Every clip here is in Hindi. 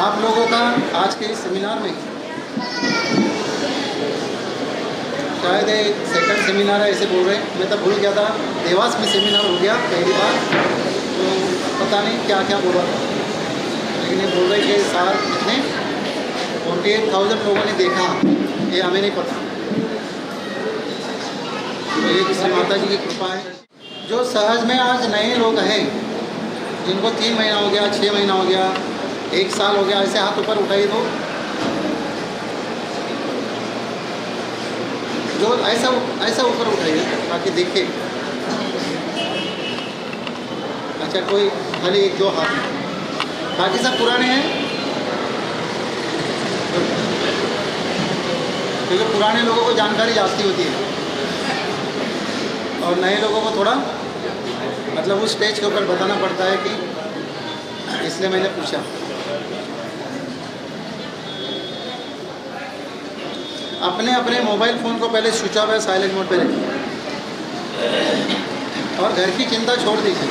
आप लोगों का आज के इस सेमिनार में शायद सेकंड सेमिनार है ऐसे बोल रहे हैं। मैं तो भूल गया था, देवास में सेमिनार हो गया पहली बार, तो पता नहीं क्या क्या बोला था, लेकिन ये बोल रहे कि सार कितने 48,000 लोगों ने देखा, ये हमें नहीं पता। तो ये श्री माता जी की कृपा है। जो सहज में आज नए लोग हैं जिनको 3 महीना हो गया, 6 महीना हो गया, 1 साल हो गया, ऐसे हाथ ऊपर उठाइए दो। जो ऐसा ऊपर उठाइए ताकि देखे। अच्छा, कोई खाली 1-2 हाथ, बाकी सब पुराने हैं, क्योंकि पुराने लोगों को जानकारी जास्ती होती है और नए लोगों को थोड़ा मतलब उस स्टेज के ऊपर बताना पड़ता है कि, इसलिए मैंने पूछा। अपने अपने मोबाइल फ़ोन को पहले स्विच ऑफ या साइलेंट मोड पे रखिए और घर की चिंता छोड़ दीजिए।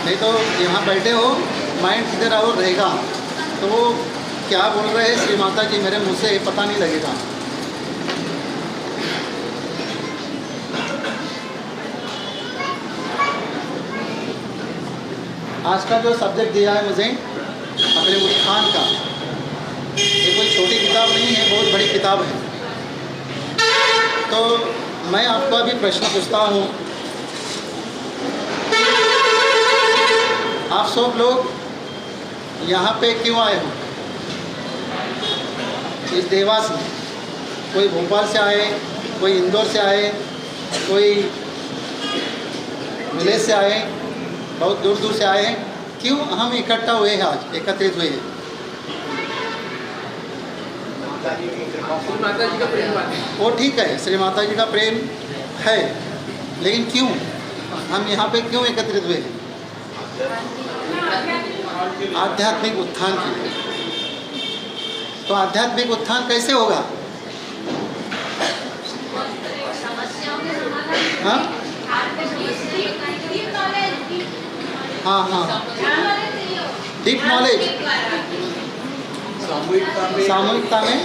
नहीं तो यहाँ बैठे हो, माइंड किधर और रहेगा तो वो क्या बोल रहे हैं श्री माता जी मेरे मुँह से पता नहीं लगेगा। आज का जो सब्जेक्ट दिया है मुझे अपने उत्थान का, ये कोई छोटी किताब नहीं है, बहुत बड़ी किताब है। तो मैं आपको अभी प्रश्न पूछता हूँ, आप सब लोग यहाँ पे क्यों आए हो? इस देवास में कोई भोपाल से आए, कोई इंदौर से आए, कोई विलेज से आए, बहुत दूर दूर से आए हैं। क्यों हम इकट्ठा हुए हैं, आज एकत्रित हुए हैं? माता जी का प्रेम वो ठीक है, श्री माता जी का प्रेम है, लेकिन क्यों हम यहाँ पे क्यों एकत्रित हुए हैं? आध्यात्मिक उत्थान के लिए। तो आध्यात्मिक उत्थान कैसे होगा? हाँ हाँ हाँ, डीप नॉलेज, सामूहिकता में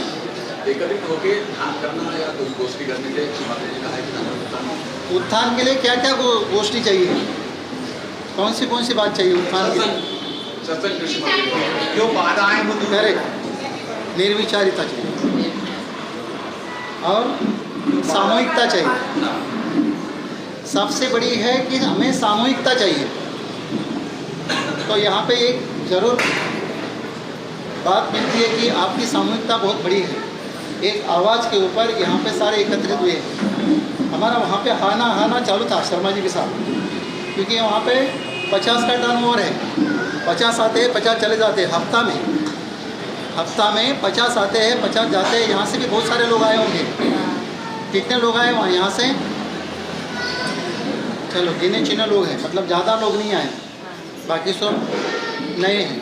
एकत्रित होकर ध्यान करना या कोई गोष्ठी करने के लिए। उत्थान के लिए क्या क्या गोष्ठी चाहिए? कौन सी बात चाहिए उत्थान के लिए? सत्संग, जो बाधाएं होती हैं, करेक्ट, निर्विचारिता चाहिए और सामूहिकता चाहिए। सबसे बड़ी है कि हमें सामूहिकता चाहिए। तो यहाँ पे एक ज़रूर बात मिलती है कि आपकी सामूहिकता बहुत बड़ी है। एक आवाज़ के ऊपर यहाँ पे सारे एकत्रित हुए हैं। हमारा वहाँ पे हाना चालू था शर्मा जी के साथ, क्योंकि वहाँ पे 50 का टर्नओवर है। 50 आते हैं, 50 चले जाते हैं। हफ्ता में 50 आते हैं, 50 जाते हैं। यहाँ से भी बहुत सारे लोग आए होंगे। कितने लोग आए वहाँ? यहाँ से चलो गिने चुने लोग हैं, मतलब ज़्यादा लोग नहीं आए, बाकी सब नए हैं।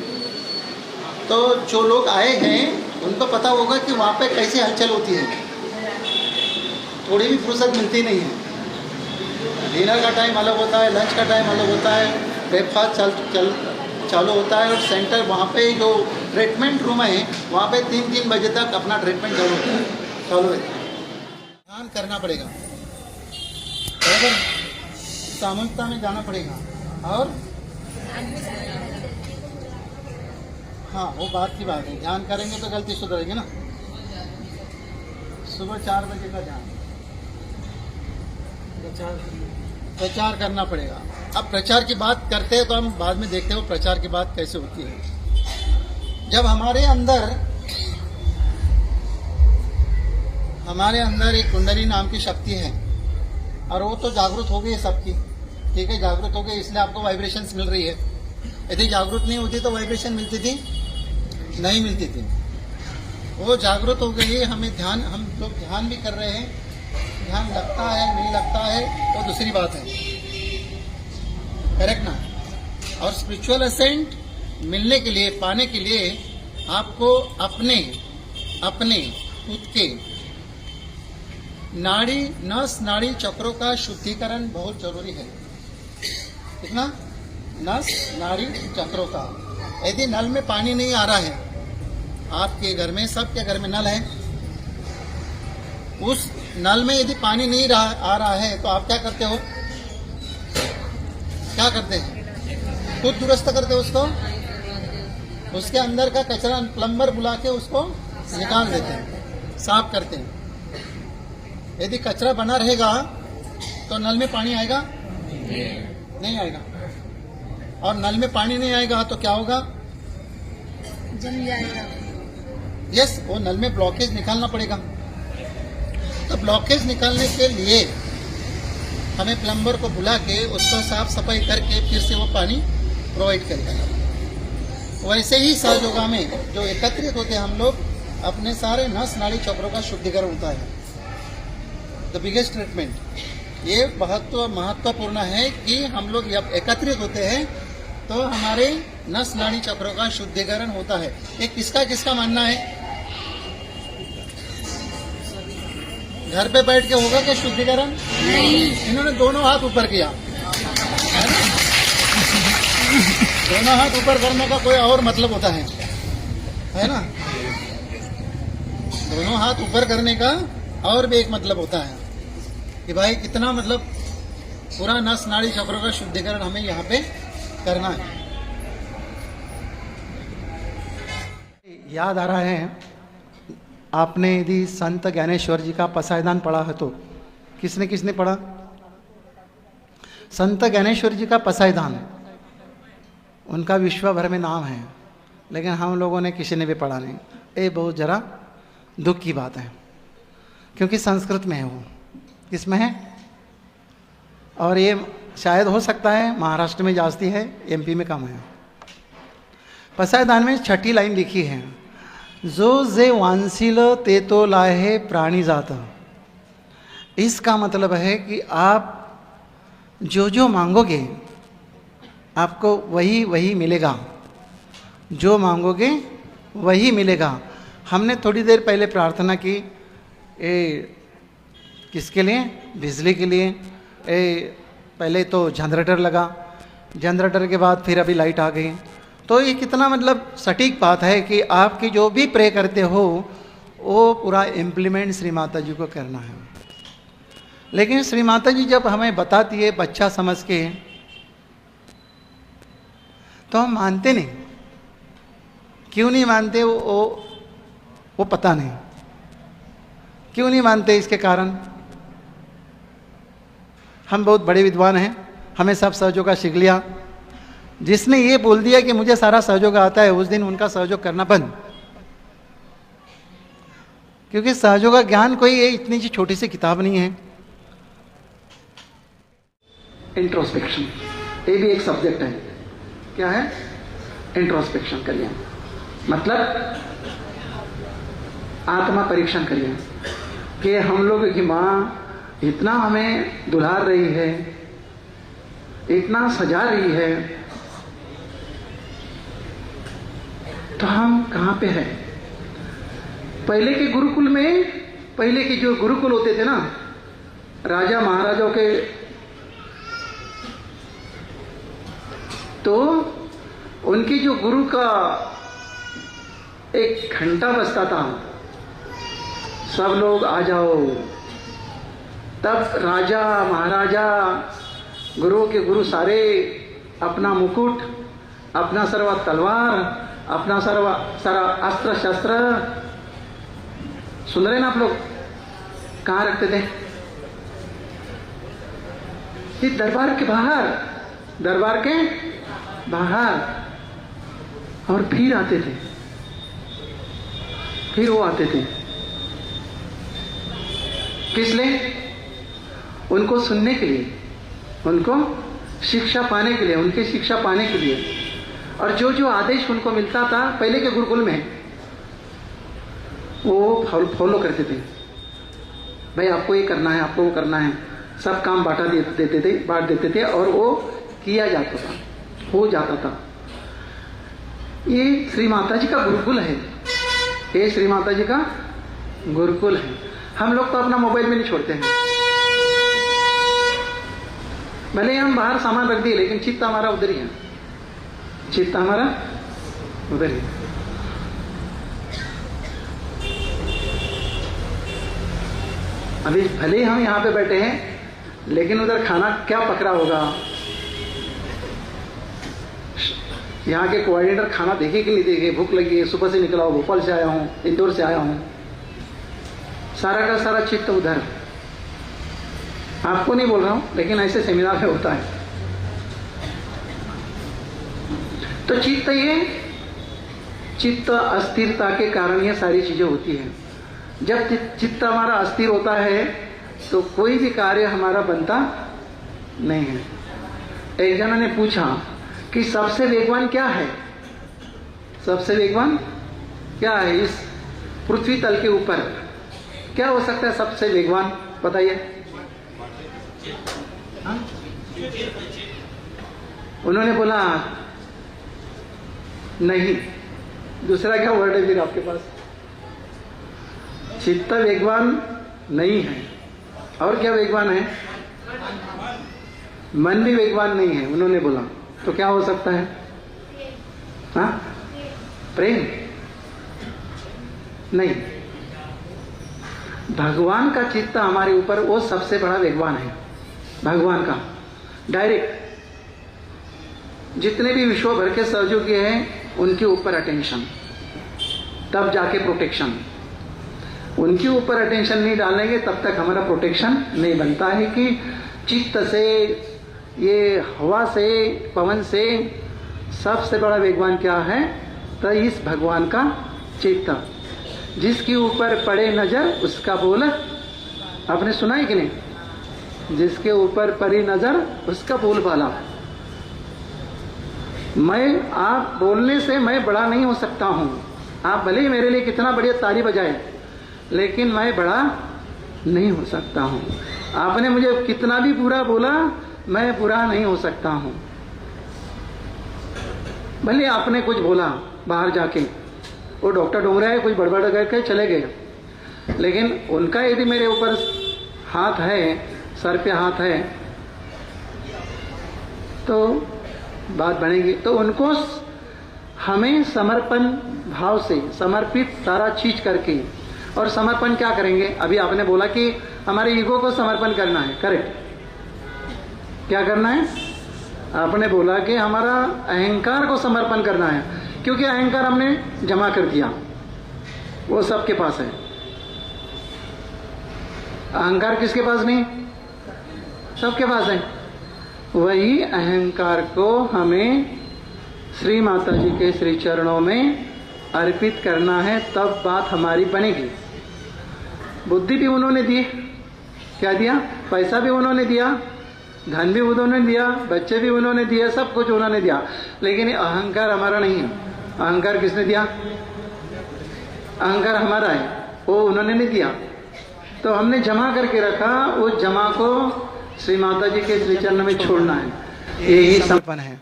तो जो लोग आए हैं उनको पता होगा कि वहाँ पे कैसी हलचल होती है। थोड़ी भी फुर्सत मिलती नहीं है। डिनर का टाइम अलग होता है, लंच का टाइम अलग होता है, ब्रेकफास्ट चालू होता है और सेंटर वहाँ पे जो ट्रीटमेंट रूम है वहाँ पे 3 बजे तक अपना ट्रीटमेंट चालू रहता है। ध्यान करना पड़ेगा, बराबर, सामूहिकता में जाना पड़ेगा। और हाँ, वो बात की बात है, ध्यान करेंगे तो गलती सुधरेगी ना। सुबह 4 बजे का ध्यान, प्रचार करना पड़ेगा। अब प्रचार की बात करते हैं तो हम बाद में देखते हैं वो प्रचार की बात कैसे होती है। जब हमारे अंदर एक कुंडली नाम की शक्ति है और वो तो जागृत हो गई है सबकी, ठीक है, जागृत हो गई, इसलिए आपको वाइब्रेशंस मिल रही है। यदि जागृत नहीं होती तो वाइब्रेशन मिलती थी? नहीं मिलती थी। वो जागृत हो गई। हम लोग ध्यान भी कर रहे हैं, ध्यान लगता है नहीं लगता है वो दूसरी बात है, करेक्ट ना। और स्पिरिचुअल असेंट मिलने के लिए, पाने के लिए आपको अपने खुद के नाड़ी चक्रों का शुद्धिकरण बहुत जरूरी है। कितना? नस नाड़ी चक्रों का। यदि नल में पानी नहीं आ रहा है आपके घर में, सबके घर में नल है, उस नल में यदि पानी नहीं आ रहा है तो आप क्या करते हो? क्या करते हैं? खुद दुरुस्त करते हो उसको, उसके अंदर का कचरा प्लम्बर बुला के उसको निकाल देते हैं, साफ करते हैं। यदि कचरा बना रहेगा तो नल में पानी आएगा? नहीं आएगा। और नल में पानी नहीं आएगा तो क्या होगा? जम जाएगा। यस, वो नल में ब्लॉकेज निकालना पड़ेगा। तो ब्लॉकेज निकालने के लिए हमें प्लम्बर को बुला के उसको साफ सफाई करके फिर से वो पानी प्रोवाइड करेगा। वैसे ही सहयोगा में जो एकत्रित होते हैं हम लोग, अपने सारे नस नाड़ी चक्रों का शुद्धिकरण होता है। द बिगेस्ट ट्रीटमेंट ये बहुत महत्वपूर्ण है कि हम लोग जब एकत्रित होते हैं तो हमारे नस नाड़ी चक्रों का शुद्धिकरण होता है। ये किसका किसका मानना है? घर पे बैठ के होगा क्या शुद्धिकरण? नहीं। इन्होंने दोनों हाथ ऊपर किया है ना? दोनों हाथ ऊपर करने का कोई और मतलब होता है ना? दोनों हाथ ऊपर करने का और भी एक मतलब होता है कि भाई कितना मतलब पूरा नस नाड़ी चक्रों का शुद्धिकरण हमें यहाँ पे करना है। याद आ रहा है, आपने यदि संत ज्ञानेश्वर जी का पसायदान पढ़ा है तो किसने किसने पढ़ा? संत ज्ञानेश्वर जी का पसायदान, उनका विश्व भर में नाम है, लेकिन हम लोगों ने किसी ने भी पढ़ा नहीं। ये बहुत जरा दुख की बात है, क्योंकि संस्कृत में है, वो किसमें है? और ये शायद हो सकता है महाराष्ट्र में जास्ती है, एमपी में कम है। पसायदान में 6ठी लाइन लिखी है, जो जे वांसिल ते तो लाहे प्राणी जात। इसका मतलब है कि आप जो जो मांगोगे आपको वही वही मिलेगा, जो मांगोगे वही मिलेगा। हमने थोड़ी देर पहले प्रार्थना की, किसके लिए? बिजली के लिए। पहले तो जनरेटर लगा, जनरेटर के बाद फिर अभी लाइट आ गई। तो ये कितना मतलब सटीक बात है कि आपकी जो भी प्रे करते हो वो पूरा इम्प्लीमेंट श्री माता जी को करना है। लेकिन श्री माता जी जब हमें बताती है बच्चा समझ के, तो हम मानते नहीं। क्यों नहीं मानते? वो पता नहीं क्यों नहीं मानते। इसके कारण हम बहुत बड़े विद्वान हैं, हमें सब सहयोग का सीख लिया। जिसने ये बोल दिया कि मुझे सारा सहयोग आता है, उस दिन उनका सहयोग करना बंद। क्योंकि सहयोग का ज्ञान कोई इतनी सी छोटी सी किताब नहीं है। इंट्रोस्पेक्शन, ये भी एक सब्जेक्ट है। क्या है? इंट्रोस्पेक्शन करिए, मतलब आत्मा परीक्षण करिए कि हम लोग की माँ इतना हमें दुलार रही है, इतना सजा रही है, तो हम कहाँ पे हैं? पहले के गुरुकुल में, पहले के जो गुरुकुल होते थे ना, राजा महाराजाओं के, तो उनकी जो गुरु का एक घंटा बजता था, सब लोग आ जाओ। तब राजा महाराजा गुरु के गुरु सारे अपना मुकुट, अपना सर्व तलवार, अपना सारा अस्त्र शस्त्र, सुन रहे ना आप लोग, कहाँ रखते थे? ये दरबार के बाहर, दरबार के बाहर। और फिर आते थे, फिर वो आते थे किस लिए? उनको सुनने के लिए, उनको शिक्षा पाने के लिए, उनकी शिक्षा पाने के लिए। और जो जो आदेश उनको मिलता था पहले के गुरुकुल में, वो फॉलो करते थे। भाई आपको ये करना है, आपको वो करना है, सब काम बांट देते थे और वो किया जाता था, हो जाता था। ये श्री माता जी का गुरुकुल है, ये श्री माता जी का गुरुकुल है। हम लोग तो अपना मोबाइल में नहीं छोड़ते हैं, भले हम बाहर सामान रख दिए, लेकिन चित्त हमारा उधर ही है, चित्त हमारा उधर ही। अभी भले ही हम यहाँ पे बैठे हैं, लेकिन उधर खाना क्या पकड़ा होगा, यहाँ के कोऑर्डिनेटर खाना देखे कि नहीं देखे, भूख लगी है, सुबह से निकला हूँ, भोपाल से आया हूँ, इंदौर से आया हूँ, सारा का सारा चित्त उधर। आपको नहीं बोल रहा हूँ, लेकिन ऐसे सेमिनार में होता है। तो चित्त अस्थिरता के कारण ये सारी चीजें होती है। जब चित्त हमारा अस्थिर होता है तो कोई भी कार्य हमारा बनता नहीं है। एक जना ने पूछा कि सबसे वेगवान क्या है, सबसे वेगवान क्या है इस पृथ्वी तल के ऊपर, क्या हो सकता है सबसे वेगवान, बताइए। हाँ? उन्होंने बोला नहीं, दूसरा क्या वर्ड है फिर आपके पास? चित्त वेगवान नहीं है, और क्या वेगवान है? मन भी वेगवान नहीं है, उन्होंने बोला। तो क्या हो सकता है? हाँ, प्रेम नहीं। भगवान का चित्त हमारे ऊपर वो सबसे बड़ा वेगवान है। भगवान का डायरेक्ट जितने भी विश्व भर के सहयोगी हैं उनके ऊपर अटेंशन, तब जाके प्रोटेक्शन। उनके ऊपर अटेंशन नहीं डालेंगे तब तक हमारा प्रोटेक्शन नहीं बनता है। कि चित्त से, ये हवा से, पवन से सबसे बड़ा वेगवान क्या है? तो इस भगवान का चित्त, जिसके ऊपर पड़े नजर उसका बोल। आपने सुना है कि नहीं? जिसके ऊपर पड़ी नजर उसका बोल बाला। मैं, आप बोलने से मैं बड़ा नहीं हो सकता हूं। आप भले ही मेरे लिए कितना बढ़िया ताली बजाए, लेकिन मैं बड़ा नहीं हो सकता हूं। आपने मुझे कितना भी बुरा बोला, मैं बुरा नहीं हो सकता हूं। भले आपने कुछ बोला बाहर जाके, वो डॉक्टर डोंगरा है, कुछ बड़बड़ करके चले गए, लेकिन उनका यदि मेरे ऊपर हाथ है, सर पे हाथ है, तो बात बनेगी। तो उनको हमें समर्पण भाव से समर्पित सारा चीज करके, और समर्पण क्या करेंगे? अभी आपने बोला कि हमारे ईगो को समर्पण करना है, करेक्ट। क्या करना है? आपने बोला कि हमारा अहंकार को समर्पण करना है, क्योंकि अहंकार हमने जमा कर दिया, वो सबके पास है। अहंकार किसके पास नहीं? सबके पास है। वही अहंकार को हमें श्री माता जी के श्री चरणों में अर्पित करना है, तब बात हमारी बनेगी। बुद्धि भी उन्होंने दी, क्या दिया? पैसा भी उन्होंने दिया, धन भी उन्होंने दिया, बच्चे भी उन्होंने दिए, सब कुछ उन्होंने दिया, लेकिन अहंकार हमारा नहीं है। अहंकार किसने दिया? अहंकार हमारा है, वो उन्होंने नहीं दिया। तो हमने जमा करके रखा, वो जमा को श्री माता जी के श्री चरण में छोड़ना है। यही समर्पण है।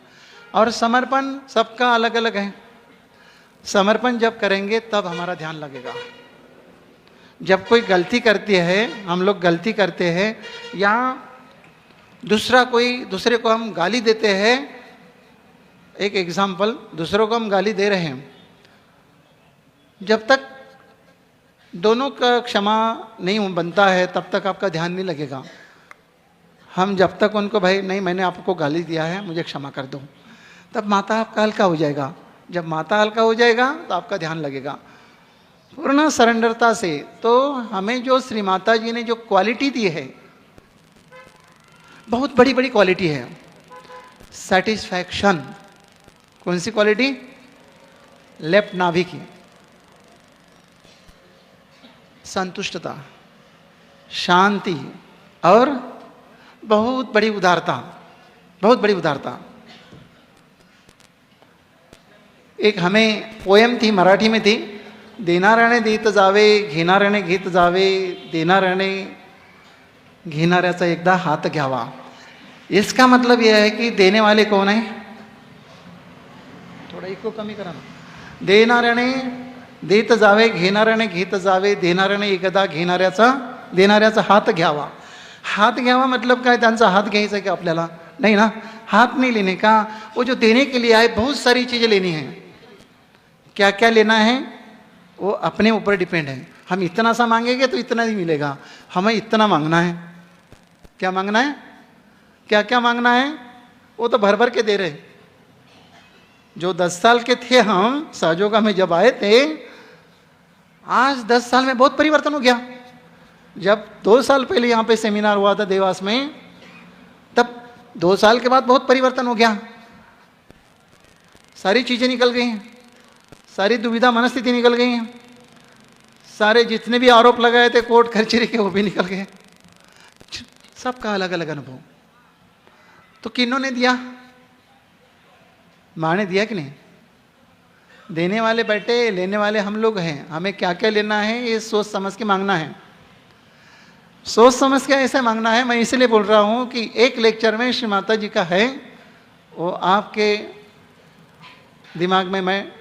और समर्पण सबका अलग अलग है। समर्पण जब करेंगे तब हमारा ध्यान लगेगा। जब कोई गलती करती है, हम लोग गलती करते हैं, या दूसरे को हम गाली देते हैं, एक एग्जाम्पल, दूसरों को हम गाली दे रहे हैं, जब तक दोनों का क्षमा नहीं बनता है तब तक आपका ध्यान नहीं लगेगा। हम जब तक उनको, भाई नहीं मैंने आपको गाली दिया है, मुझे क्षमा कर दो, तब माता आपका हल्का हो जाएगा। जब माता हल्का हो जाएगा तो आपका ध्यान लगेगा पूर्ण सरेंडरता से। तो हमें जो श्री माता जी ने जो क्वालिटी दी है, बहुत बड़ी बड़ी क्वालिटी है। सेटिस्फैक्शन, कौन सी क्वालिटी? लेफ्ट नाभि की। संतुष्टता, शांति, और बहुत बड़ी उदारता, बहुत बड़ी उदारता। एक हमें पोएम थी, मराठी में थी, देना रहणे देत जावे, घेना रहणे घेत जावे, देना रहणे घेणाऱ्याचा एकदा हात घ्यावा। इसका मतलब यह है कि देने वाले कौन है? थोड़ा इको कमी करा ना। देना रहणे देत जावे, घेना रहणे घेत जावे, देना रहणे एकदा देणाऱ्याचा हात घ्यावा। हाथ घ्यावा मतलब काय? त्यांचा हाथ घ्यायचा क्या आपल्याला? नहीं ना, हाथ नहीं लेने का। वो जो देने के लिए आए, बहुत सारी चीजें लेनी है। क्या क्या लेना है? वो अपने ऊपर डिपेंड है। हम इतना सा मांगेंगे तो इतना ही मिलेगा, हमें इतना मांगना है। क्या मांगना है? क्या क्या मांगना है? वो तो भर भर के दे रहे। जो 10 साल के थे हम सहयोगा में जब आए थे, आज 10 साल में बहुत परिवर्तन हो गया। जब 2 साल पहले यहाँ पे सेमिनार हुआ था देवास में, तब 2 साल के बाद बहुत परिवर्तन हो गया। सारी चीजें निकल गई हैं, सारी दुविधा मनस्थिति निकल गई हैं, सारे जितने भी आरोप लगाए थे कोर्ट कचहरी के वो भी निकल गए। सबका अलग अलग अनुभव। तो किन्होंने दिया? माँ ने दिया कि नहीं? देने वाले बैठे, लेने वाले हम लोग हैं। हमें क्या क्या लेना है ये सोच समझ के मांगना है। सोच समझ के ऐसे मांगना है। मैं इसलिए बोल रहा हूँ कि एक लेक्चर में श्री माता जी का है, वो आपके दिमाग में मैं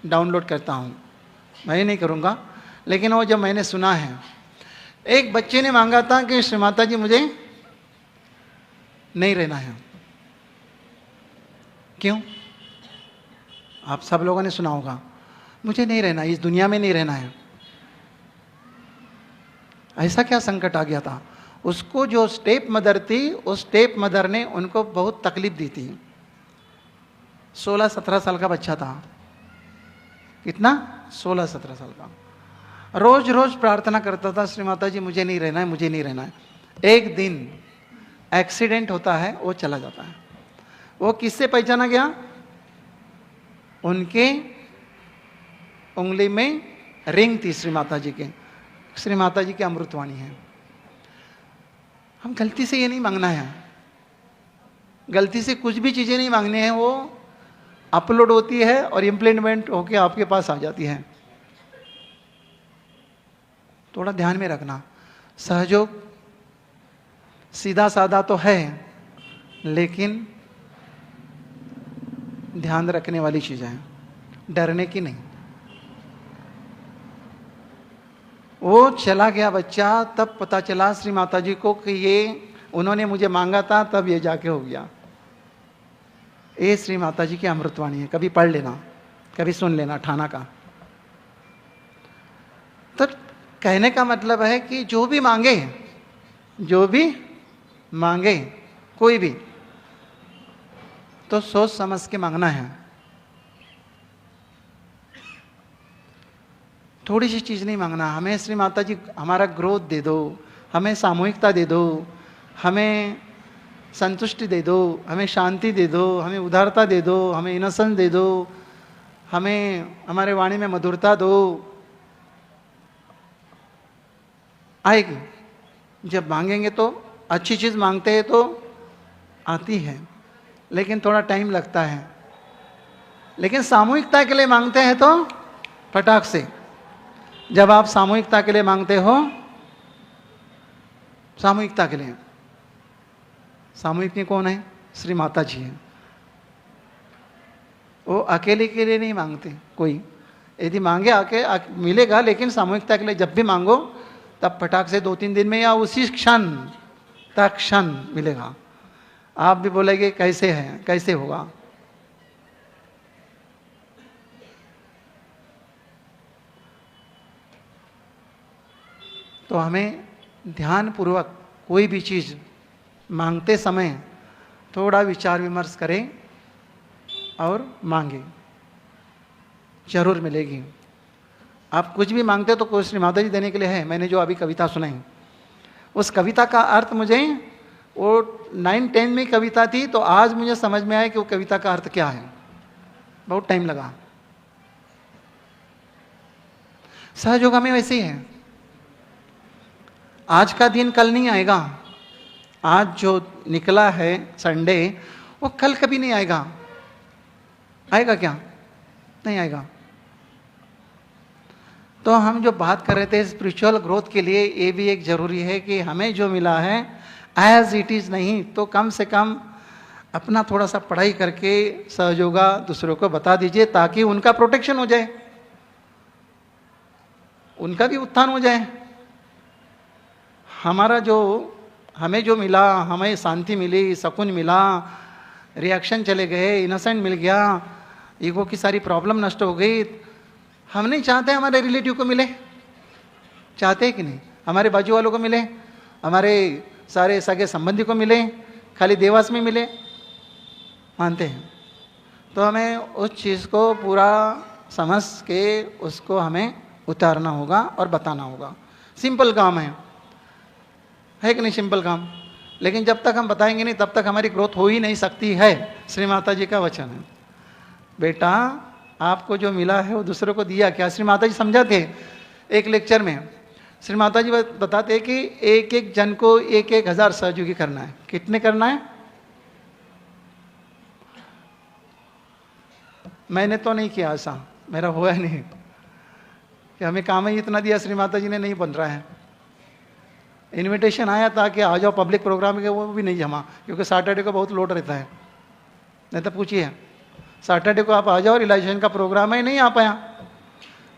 डाउनलोड करता हूँ, मैं नहीं करूँगा, लेकिन वो जब मैंने सुना है, एक बच्चे ने मांगा था कि श्री माता जी मुझे नहीं रहना है। क्यों? आप सब लोगों ने सुना होगा, मुझे नहीं रहना, इस दुनिया में नहीं रहना है। ऐसा क्या संकट आ गया था? उसको जो स्टेप मदर थी, उस स्टेप मदर ने उनको बहुत तकलीफ दी थी। 16-17 साल का बच्चा था। कितना? 16-17 साल का। रोज रोज प्रार्थना करता था, श्री माता जी मुझे नहीं रहना है, मुझे नहीं रहना है। एक दिन एक्सीडेंट होता है, वो चला जाता है। वो किससे पहचाना गया? उनके उंगली में रिंग थी श्री माता जी के। श्री माता जी की अमृतवाणी है। हम गलती से ये नहीं मांगना है, गलती से कुछ भी चीजें नहीं मांगनी है। वो अपलोड होती है और इम्प्लीमेंट होके आपके पास आ जाती है। थोड़ा ध्यान में रखना। सहयोग सीधा साधा तो है, लेकिन ध्यान रखने वाली चीजें हैं, डरने की नहीं। वो चला गया बच्चा, तब पता चला श्री माता जी को कि ये उन्होंने मुझे मांगा था, तब ये जाके हो गया। ये श्री माता जी की अमृतवाणी है। कभी पढ़ लेना, कभी सुन लेना, ठाना का। तो कहने का मतलब है कि जो भी मांगे, जो भी मांगे कोई भी, तो सोच समझ के मांगना है। थोड़ी सी चीज नहीं मांगना। हमें श्री माता जी हमारा ग्रोथ दे दो, हमें सामूहिकता दे दो, हमें संतुष्टि दे दो, हमें शांति दे दो, हमें उदारता दे दो, हमें इनोसेंस दे दो, हमें हमारे वाणी में मधुरता दो। आएगी। जब मांगेंगे तो अच्छी चीज मांगते हैं तो आती है, लेकिन थोड़ा टाइम लगता है। लेकिन सामूहिकता के लिए मांगते हैं तो फटाक से। जब आप सामूहिकता के लिए मांगते हो, सामूहिकता के लिए, सामूहिक में कौन है? श्री माता जी है। वो अकेले के लिए नहीं मांगते कोई। यदि मांगे मिलेगा, लेकिन सामूहिकता के लिए जब भी मांगो तब फटाक से 2-3 दिन में या उसी क्षण तत्क्षण मिलेगा। आप भी बोलेंगे कैसे है, कैसे होगा? तो हमें ध्यानपूर्वक कोई भी चीज मांगते समय थोड़ा विचार विमर्श करें और मांगे, जरूर मिलेगी। आप कुछ भी मांगते तो कोई श्री माता जी देने के लिए है। मैंने जो अभी कविता सुनाई, उस कविता का अर्थ मुझे, वो 9-10 में कविता थी, तो आज मुझे समझ में आया कि वो कविता का अर्थ क्या है। बहुत टाइम लगा। सहयोगा में वैसे ही है। आज का दिन कल नहीं आएगा। आज जो निकला है संडे, वो कल कभी नहीं आएगा। आएगा क्या? नहीं आएगा। तो हम जो बात कर रहे थे स्पिरिचुअल ग्रोथ के लिए, ये भी एक जरूरी है कि हमें जो मिला है एज इट इज नहीं, तो कम से कम अपना थोड़ा सा पढ़ाई करके सहयोगा दूसरों को बता दीजिए, ताकि उनका प्रोटेक्शन हो जाए, उनका भी उत्थान हो जाए। हमारा जो, हमें जो मिला, हमें शांति मिली, सुकून मिला, रिएक्शन चले गए, इनोसेंट मिल गया, ईगो की सारी प्रॉब्लम नष्ट हो गई, हम नहीं चाहते हमारे रिलेटिव को मिले, चाहते हैं कि नहीं? हमारे बाजू वालों को मिले, हमारे सारे सगे संबंधी को मिले, खाली देवास में मिले, मानते हैं। तो हमें उस चीज़ को पूरा समझ के उसको हमें उतारना होगा और बताना होगा। सिंपल काम है कि नहीं? सिंपल काम। लेकिन जब तक हम बताएंगे नहीं तब तक हमारी ग्रोथ हो ही नहीं सकती है। श्री माता जी का वचन है, बेटा आपको जो मिला है वो दूसरों को दिया क्या? श्री माता जी समझाते एक लेक्चर में, श्री माता जी बताते हैं कि एक एक जन को 1,000 सहयोगी करना है। कितने करना है? मैंने तो नहीं किया ऐसा, मेरा हुआ नहीं कि हमें काम ही इतना दिया, श्री माता जी ने नहीं बन रहा है। इनविटेशन आया था कि आ जाओ पब्लिक प्रोग्राम के, वो भी नहीं जमा, क्योंकि सैटरडे को बहुत लोड रहता है। नहीं तो पूछिए, सैटरडे को आप आ जाओ, रिलाइजेशन का प्रोग्राम है, नहीं आ पाया।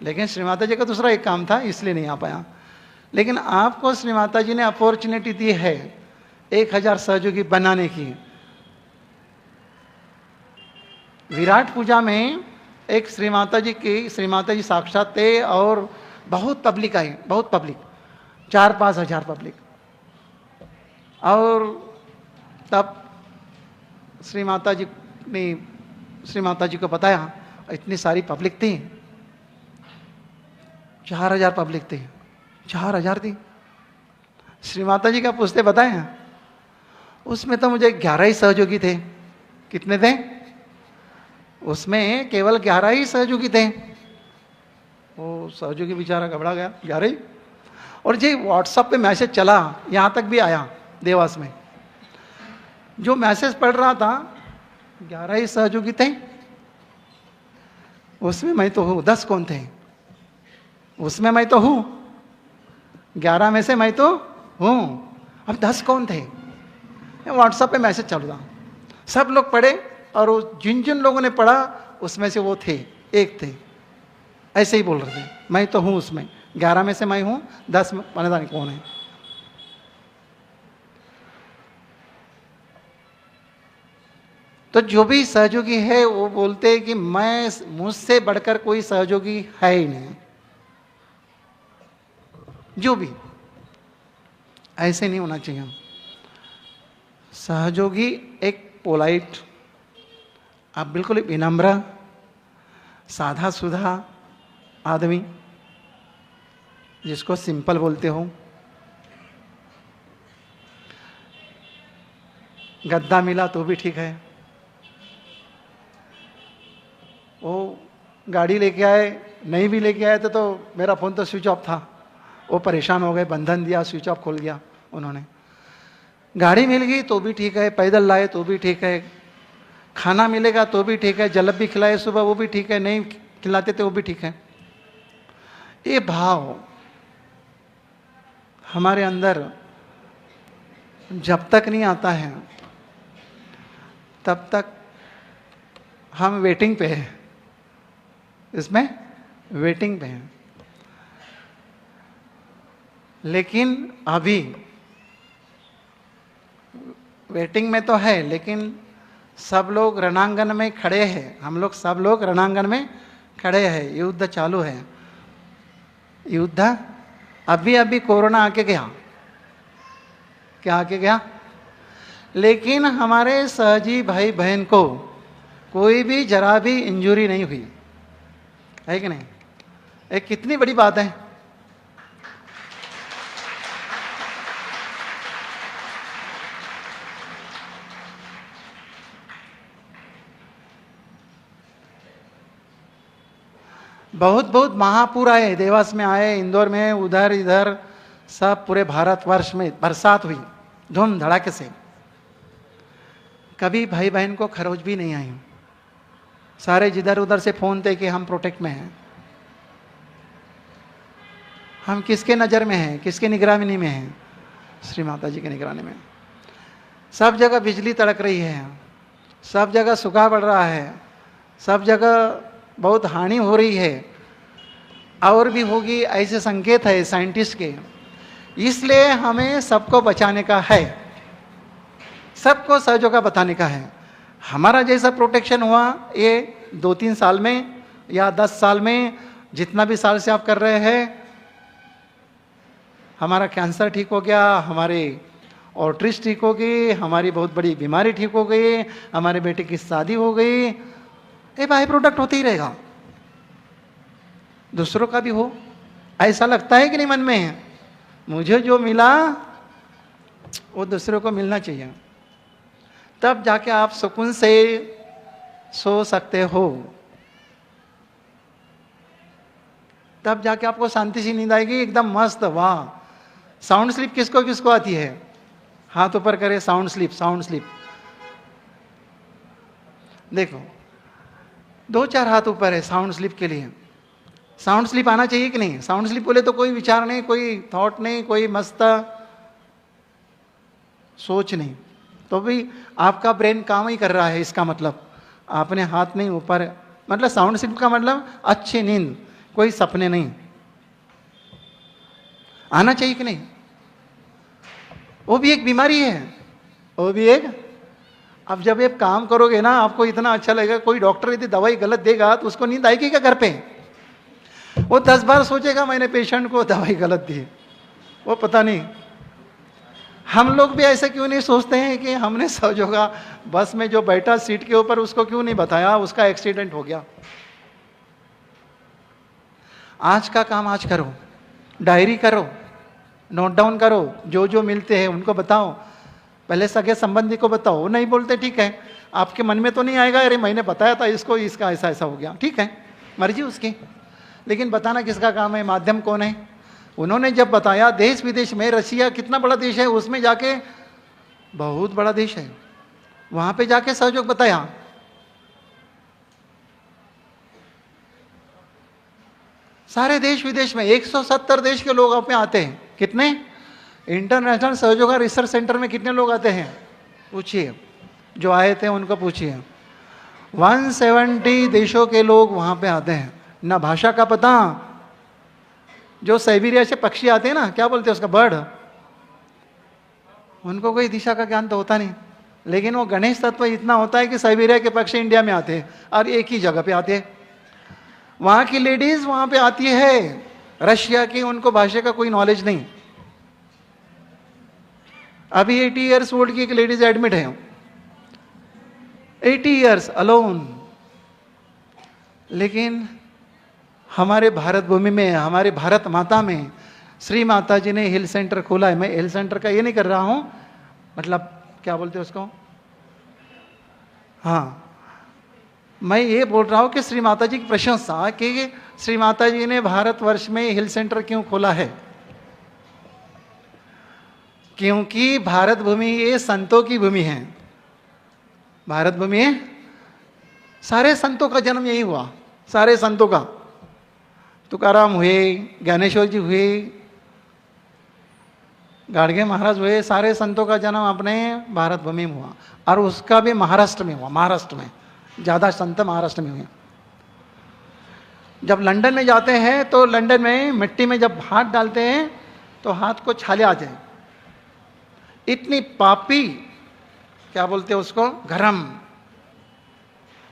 लेकिन श्री माता जी का दूसरा एक काम था, इसलिए नहीं आ पाया। लेकिन आपको श्री माता जी ने अपॉर्चुनिटी दी है 1,000 सहयोगी बनाने की। विराट पूजा में एक श्री माता जी साक्षात थे और बहुत पब्लिक आई, बहुत पब्लिक, 4-5 हज़ार पब्लिक। और तब श्री माता जी को बताया, इतनी सारी पब्लिक थी, 4,000 पब्लिक थी, 4,000 थी। श्री माता जी का पूछते बताए, उसमें तो मुझे 11 ही सहयोगी थे। कितने थे? उसमें केवल 11 ही सहयोगी थे। वो सहयोगी बेचारा घबरा गया, 11 ही। और जी व्हाट्सएप पे मैसेज चला, यहाँ तक भी आया देवास में, जो मैसेज पढ़ रहा था 11 ही सहयोगी थे, उसमें मैं तो हूँ। 10 कौन थे? उसमें मैं तो हूँ, 11 में से मैं तो हूँ। अब 10 कौन थे? व्हाट्सएप पे मैसेज चल रहा, सब लोग पढ़े, और जिन जिन लोगों ने पढ़ा उसमें से वो थे, एक थे, ऐसे ही बोल रहे थे, मैं तो हूँ उसमें, 11 में से मैं हूँ, 10 में पता नहीं कौन है। तो जो भी सहयोगी है वो बोलते हैं कि मुझसे बढ़कर कोई सहयोगी है ही नहीं। जो भी, ऐसे नहीं होना चाहिए। सहयोगी एक पोलाइट, आप बिल्कुल विनम्र, साधा सुधा आदमी, जिसको सिंपल बोलते हो। गद्दा मिला तो भी ठीक है। वो गाड़ी लेके आए, नहीं भी लेके आए थे तो मेरा फ़ोन तो स्विच ऑफ था, वो परेशान हो गए, बंधन दिया, स्विच ऑफ खोल दिया उन्होंने। गाड़ी मिल गई तो भी ठीक है, पैदल लाए तो भी ठीक है, खाना मिलेगा तो भी ठीक है, जलेबी भी खिलाए सुबह वो भी ठीक है, नहीं खिलाते थे वो भी ठीक है। ये भाव हमारे अंदर जब तक नहीं आता है तब तक हम वेटिंग पे हैं, इसमें वेटिंग पे हैं। लेकिन अभी वेटिंग में तो है, लेकिन सब लोग रणांगन में खड़े हैं, हम लोग सब लोग रणांगन में खड़े हैं, युद्ध चालू है। युद्ध अभी अभी कोरोना आके गया, क्या आके गया? लेकिन हमारे सहजी भाई बहन को कोई भी जरा भी इंजरी नहीं हुई है कि नहीं? एक कितनी बड़ी बात है। बहुत बहुत महापुर आए, देवास में आए, इंदौर में, उधर इधर, सब पूरे भारतवर्ष में बरसात हुई धूम धड़ाके से। कभी भाई बहन को खरोच भी नहीं आई। सारे जिधर उधर से फोन थे कि हम प्रोटेक्ट में हैं, हम किसके नज़र में हैं, किसके निगरानी में हैं? श्री माता जी की निगरानी में। सब जगह बिजली तड़क रही है, सब जगह सूखा पड़ रहा है, सब जगह बहुत हानि हो रही है, और भी होगी, ऐसे संकेत है साइंटिस्ट के। इसलिए हमें सबको बचाने का है, सबको सहयोग का बताने का है। हमारा जैसा प्रोटेक्शन हुआ ये 2-3 साल में या 10 साल में जितना भी साल से आप कर रहे हैं, हमारा कैंसर ठीक हो गया, हमारे ऑर्ट्रिस ठीक हो गई, हमारी बहुत बड़ी बीमारी ठीक हो गई, हमारे बेटे की शादी हो गई, ये बाय प्रोडक्ट होते ही रहेगा। दूसरों का भी हो, ऐसा लगता है कि नहीं मन में, मुझे जो मिला वो दूसरों को मिलना चाहिए, तब जाके आप सुकून से सो सकते हो, तब जाके आपको शांति से नींद आएगी एकदम मस्त। वाह, साउंड स्लीप किसको किसको आती है? हाथ ऊपर करे, साउंड स्लीप, साउंड स्लीप। देखो 2-4 हाथ ऊपर है साउंड स्लीप के लिए। साउंड स्लीप आना चाहिए कि नहीं? साउंड स्लीप बोले तो कोई विचार नहीं, कोई थॉट नहीं, कोई मस्त सोच नहीं, तो भी आपका ब्रेन काम ही कर रहा है। इसका मतलब आपने हाथ नहीं ऊपर, मतलब साउंड स्लीप का मतलब अच्छी नींद, कोई सपने नहीं। आना चाहिए कि नहीं? वो भी एक बीमारी है, वो भी एक। अब जब आप काम करोगे ना, आपको इतना अच्छा लगेगा। कोई डॉक्टर यदि दवाई गलत देगा तो उसको नींद आएगी क्या घर पे? वो 10 बार सोचेगा मैंने पेशेंट को दवाई गलत दी, वो पता नहीं। हम लोग भी ऐसे क्यों नहीं सोचते हैं कि हमने समझोगा बस में जो बैठा सीट के ऊपर उसको क्यों नहीं बताया उसका एक्सीडेंट हो गया। आज का काम आज करो, डायरी करो, नोट डाउन करो, जो जो मिलते हैं उनको बताओ, पहले सगे संबंधी को बताओ। वो नहीं बोलते ठीक है, आपके मन में तो नहीं आएगा अरे मैंने बताया था इसको, इसका ऐसा ऐसा हो गया, ठीक है मर्जी उसकी, लेकिन बताना किसका काम है? माध्यम कौन है? उन्होंने जब बताया, देश विदेश में, रशिया कितना बड़ा देश है, उसमें जाके, बहुत बड़ा देश है, वहां पे जाके सहयोग बताया। सारे देश विदेश में 170 देश के लोग अपने आते हैं। कितने? इंटरनेशनल सहयोग रिसर्च सेंटर में कितने लोग आते हैं? पूछिए, जो आए थे उनको पूछिए। 170 देशों के लोग वहां पे आते हैं। ना भाषा का पता, जो साइबेरिया से पक्षी आते हैं ना, क्या बोलते हैं उसका, बर्ड, उनको कोई दिशा का ज्ञान तो होता नहीं, लेकिन वो गणेश तत्व इतना होता है कि साइबेरिया के पक्षी इंडिया में आते हैं और एक ही जगह पे आते हैं। वहां की लेडीज वहां पे आती है, रशिया की, उनको भाषा का कोई नॉलेज नहीं। अभी 80 इयर्स ओल्ड की एक लेडीज एडमिट है, 80 इयर्स अलोन। लेकिन हमारे भारत भूमि में, हमारे भारत माता में श्री माता जी ने हेल्थ सेंटर खोला है। मैं हेल्थ सेंटर का ये नहीं कर रहा हूं, मतलब क्या बोलते हैं उसको, हाँ, मैं ये बोल रहा हूं कि श्री माता जी की प्रशंसा कि श्री माता जी ने भारतवर्ष में हेल्थ सेंटर क्यों खोला है? क्योंकि भारत भूमि ये संतों की भूमि है। भारत भूमि है, सारे संतों का जन्म यही हुआ, सारे संतों का। तुकाराम हुए, ज्ञानेश्वर जी हुए, गाडगे महाराज हुए, सारे संतों का जन्म अपने भारत भूमि में हुआ, और उसका भी महाराष्ट्र में हुआ। महाराष्ट्र में ज़्यादा संत महाराष्ट्र में हुए। जब लंदन में जाते हैं तो लंदन में मिट्टी में जब हाथ डालते हैं तो हाथ को छाले आ जाए, इतनी पापी, क्या बोलते हैं उसको, गरम।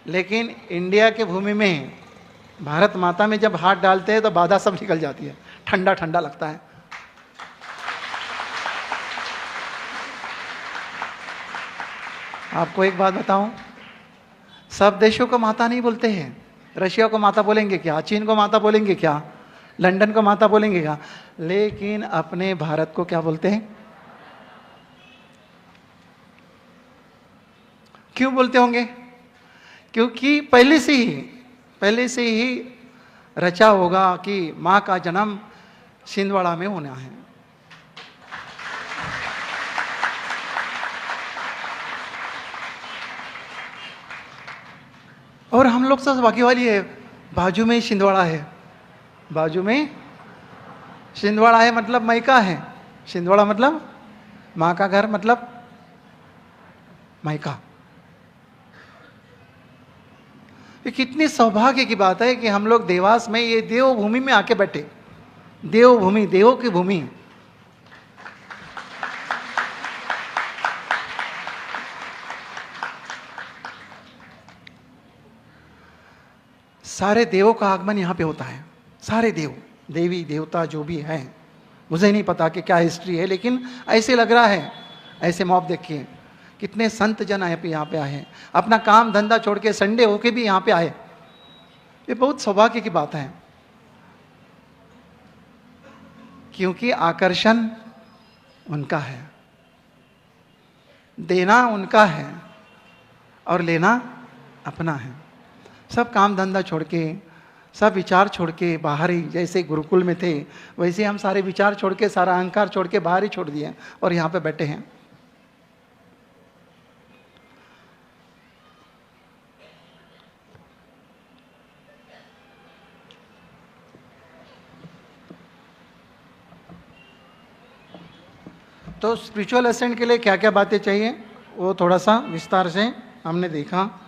लेकिन इंडिया के भूमि में, भारत माता में जब हाथ डालते हैं तो बाधा सब निकल जाती है, ठंडा ठंडा लगता है। आपको एक बात बताऊं, सब देशों को माता नहीं बोलते हैं। रशिया को माता बोलेंगे क्या? चीन को माता बोलेंगे क्या? लंदन को माता बोलेंगे क्या? लेकिन अपने भारत को क्या बोलते हैं? क्यों बोलते होंगे? क्योंकि पहले से ही रचा होगा कि माँ का जन्म छिंदवाड़ा में होना है। और हम लोग सब बाकी वाली है, बाजू में ही छिंदवाड़ा है, बाजू में छिंदवाड़ा है, मतलब मायका है। छिंदवाड़ा मतलब माँ का घर, मतलब मायका। ये कितनी सौभाग्य की बात है कि हम लोग देवास में, ये देवभूमि में आके बैठे। देवभूमि, देवों की भूमि। सारे देवों का आगमन यहां पे होता है। सारे देव देवी देवता जो भी हैं, मुझे नहीं पता कि क्या हिस्ट्री है, लेकिन ऐसे लग रहा है। ऐसे मॉब देखिए, कितने संत जन यहाँ पे आए हैं, अपना काम धंधा छोड़ के संडे होके भी यहाँ पे आए। ये बहुत सौभाग्य की बात है, क्योंकि आकर्षण उनका है, देना उनका है और लेना अपना है। सब काम धंधा छोड़ के, सब विचार छोड़ के बाहर ही, जैसे गुरुकुल में थे वैसे हम सारे विचार छोड़ के, सारा अहंकार छोड़ के बाहर ही छोड़ दिए और यहाँ पे बैठे हैं। तो स्पिरिचुअल असेंट के लिए क्या क्या बातें चाहिए वो थोड़ा सा विस्तार से हमने देखा।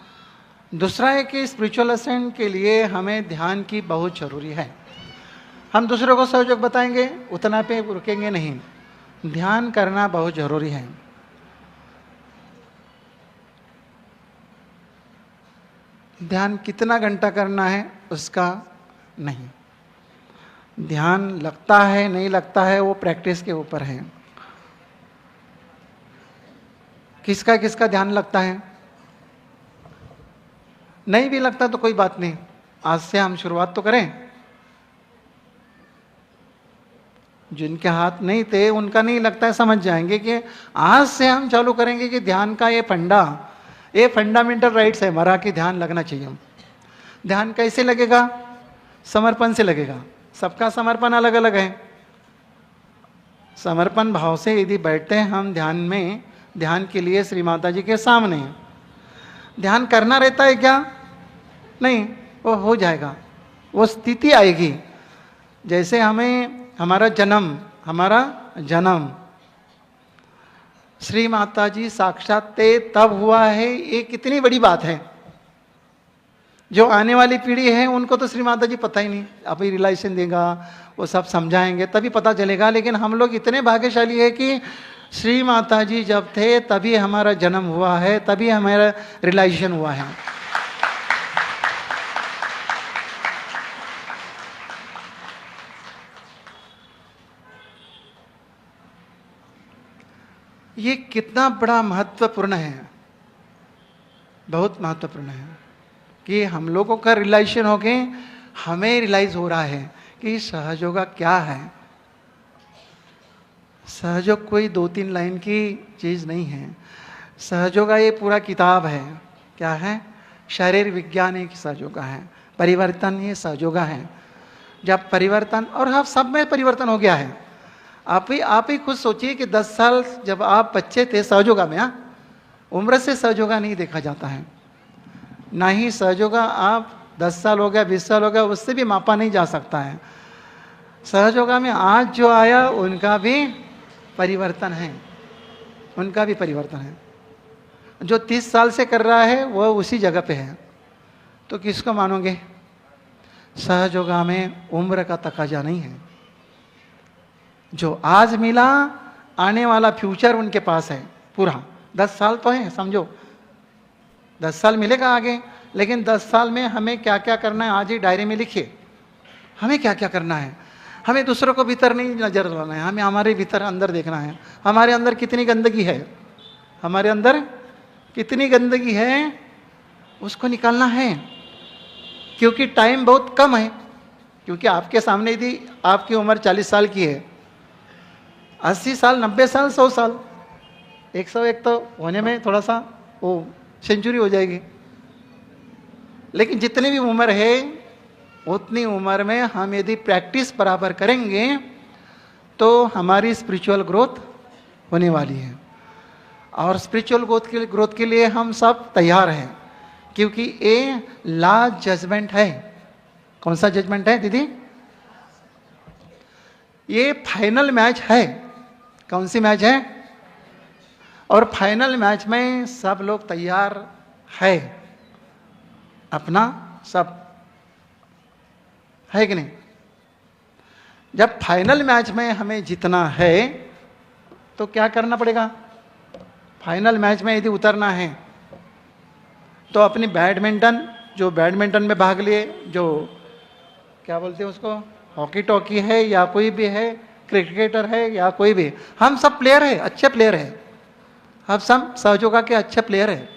दूसरा है कि स्पिरिचुअल असेंट के लिए हमें ध्यान की बहुत ज़रूरी है। हम दूसरों को सहयोग बताएंगे, उतना पे रुकेंगे नहीं, ध्यान करना बहुत ज़रूरी है। ध्यान कितना घंटा करना है उसका नहीं, ध्यान लगता है नहीं लगता है वो प्रैक्टिस के ऊपर है। किसका किसका ध्यान लगता है? नहीं भी लगता तो कोई बात नहीं, आज से हम शुरुआत तो करें। जिनके हाथ नहीं थे उनका नहीं लगता है, समझ जाएंगे कि आज से हम चालू करेंगे कि ध्यान का ये फंडामेंटल राइट्स है हमारा कि ध्यान लगना चाहिए। ध्यान कैसे लगेगा? समर्पण से लगेगा। सबका समर्पण अलग अलग है। समर्पण भाव से यदि बैठते हैं हम ध्यान के लिए श्री माता जी के सामने, ध्यान करना रहता है क्या? नहीं, वो हो जाएगा, वो स्थिति आएगी। जैसे हमारा जन्म श्री माता जी साक्षात तब हुआ है, ये कितनी बड़ी बात है। जो आने वाली पीढ़ी है उनको तो श्री माता जी पता ही नहीं, अभी रियलाइजेशन देगा, वो सब समझाएंगे तभी पता चलेगा। लेकिन हम लोग इतने भाग्यशाली है कि श्री माता जी जब थे तभी हमारा जन्म हुआ है, तभी हमारा रियलाइजेशन हुआ है। ये कितना बड़ा महत्वपूर्ण है, बहुत महत्वपूर्ण है कि हम लोगों का रियलाइजेशन हो गए, हमें रियलाइज हो रहा है कि सहयोगा क्या है। सहयोग कोई 2-3 लाइन की चीज़ नहीं है। सहयोगा ये पूरा किताब है। क्या है? शरीर विज्ञान एक सहयोगा है, परिवर्तन ये सहयोगा है। जब परिवर्तन, और हाँ सब में परिवर्तन हो गया है। आप ही खुद सोचिए कि 10 साल जब आप बच्चे थे सहयोगा में, उम्र से सहयोगा नहीं देखा जाता है, ना ही सहयोगा आप 10 साल हो गया 20 साल हो गया उससे भी मापा नहीं जा सकता है। सहयोगा में आज जो आया उनका भी परिवर्तन है, उनका भी परिवर्तन है। जो 30 साल से कर रहा है वह उसी जगह पे है, तो किसको मानोगे? सहयोगा में उम्र का तकाजा नहीं है। जो आज मिला, आने वाला फ्यूचर उनके पास है पूरा। 10 साल तो है, समझो 10 साल मिलेगा आगे, लेकिन 10 साल में हमें क्या क्या करना है आज ही डायरी में लिखिए। हमें क्या क्या करना है। हमें दूसरों को भीतर नहीं नजर लाना है, हमें हमारे भीतर अंदर देखना है। हमारे अंदर कितनी गंदगी है, हमारे अंदर कितनी गंदगी है उसको निकालना है। क्योंकि टाइम बहुत कम है। क्योंकि आपके सामने यदि आपकी उम्र 40 साल की है, 80 साल 90 साल 100 साल 101 तो होने में थोड़ा सा वो सेंचुरी हो जाएगी। लेकिन जितनी भी उम्र है उतनी उम्र में हम यदि प्रैक्टिस बराबर करेंगे तो हमारी स्पिरिचुअल ग्रोथ होने वाली है। और स्पिरिचुअल ग्रोथ के लिए हम सब तैयार हैं, क्योंकि ये लास्ट जजमेंट है। कौन सा जजमेंट है दीदी? ये फाइनल मैच है। कौन सी मैच है? और फाइनल मैच में सब लोग तैयार है, अपना सब है कि नहीं? जब फाइनल मैच में हमें जीतना है तो क्या करना पड़ेगा? फाइनल मैच में यदि उतरना है तो अपनी बैडमिंटन में भाग लिए, जो क्या बोलते हैं उसको, हॉकी टॉकी है या कोई भी है, क्रिकेटर है या कोई भी, हम सब प्लेयर है, अच्छे प्लेयर है, हम सब सहयोगा के अच्छे प्लेयर है।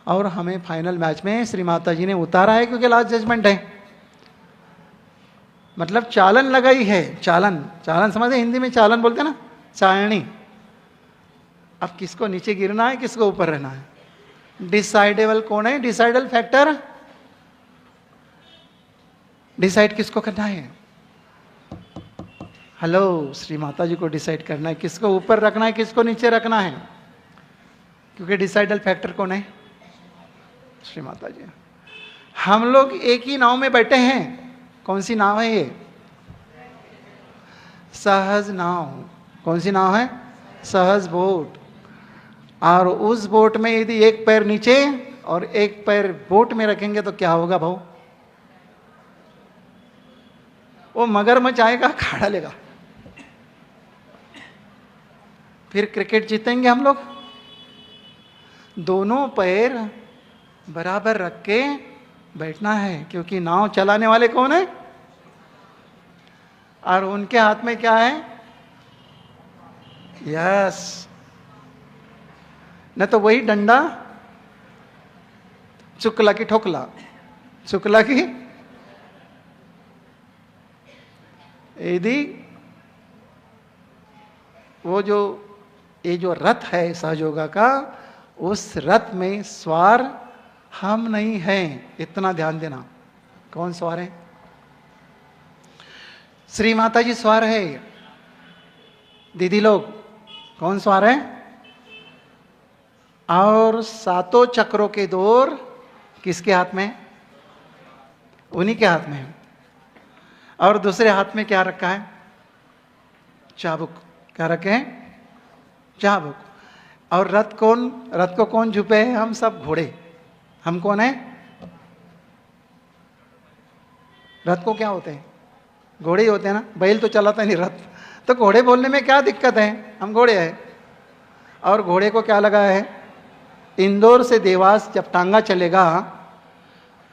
और हमें फाइनल मैच में श्री माता जी ने उतारा है क्योंकि लास्ट जजमेंट है, मतलब चालन लगाई है। चालन, चालन समझे, हिंदी में चालन बोलते हैं ना, चालनी। अब किसको नीचे गिरना है, किसको ऊपर रहना है, डिसाइडेबल कौन है, डिसाइडल फैक्टर, डिसाइड किसको करना है, हेलो श्री माता जी को डिसाइड करना है किसको ऊपर रखना है, किसको नीचे रखना है, क्योंकि डिसाइडल फैक्टर कौन है, श्री माता जी। हम लोग एक ही नाव में बैठे हैं, कौन सी नाव है ये, सहज नाव। कौन सी नाव है, सहज बोट। और उस बोट में यदि एक पैर नीचे और एक पैर बोट में रखेंगे तो क्या होगा भाऊ, वो मगरमच्छ आएगा, खाड़ा लेगा। फिर क्रिकेट जीतेंगे हम लोग, दोनों पैर बराबर रख के बैठना है, क्योंकि नाव चलाने वाले कौन है, और उनके हाथ में क्या है, यस, न तो वही डंडा, चुकला की ठोकला, चुकला की, यदि वो जो ये जो रथ है सहयोगा का, उस रथ में सवार हम नहीं हैं, इतना ध्यान देना। कौन सवार है, श्री माता जी सवार है। दीदी लोग कौन सवार है, और सातों चक्रों के दौर किसके हाथ में, उन्हीं के हाथ में है। और दूसरे हाथ में क्या रखा है, चाबुक। क्या रखे हैं, चाबुक। और रथ कौन, रथ को कौन झुपे हैं, हम सब घोड़े। हम कौन है, रथ को क्या होते हैं, घोड़े ही होते हैं ना, बैल तो चलाता नहीं, रथ तो घोड़े बोलने में क्या दिक्कत है, हम घोड़े हैं। और घोड़े को क्या लगा है, इंदौर से देवास जब टांगा चलेगा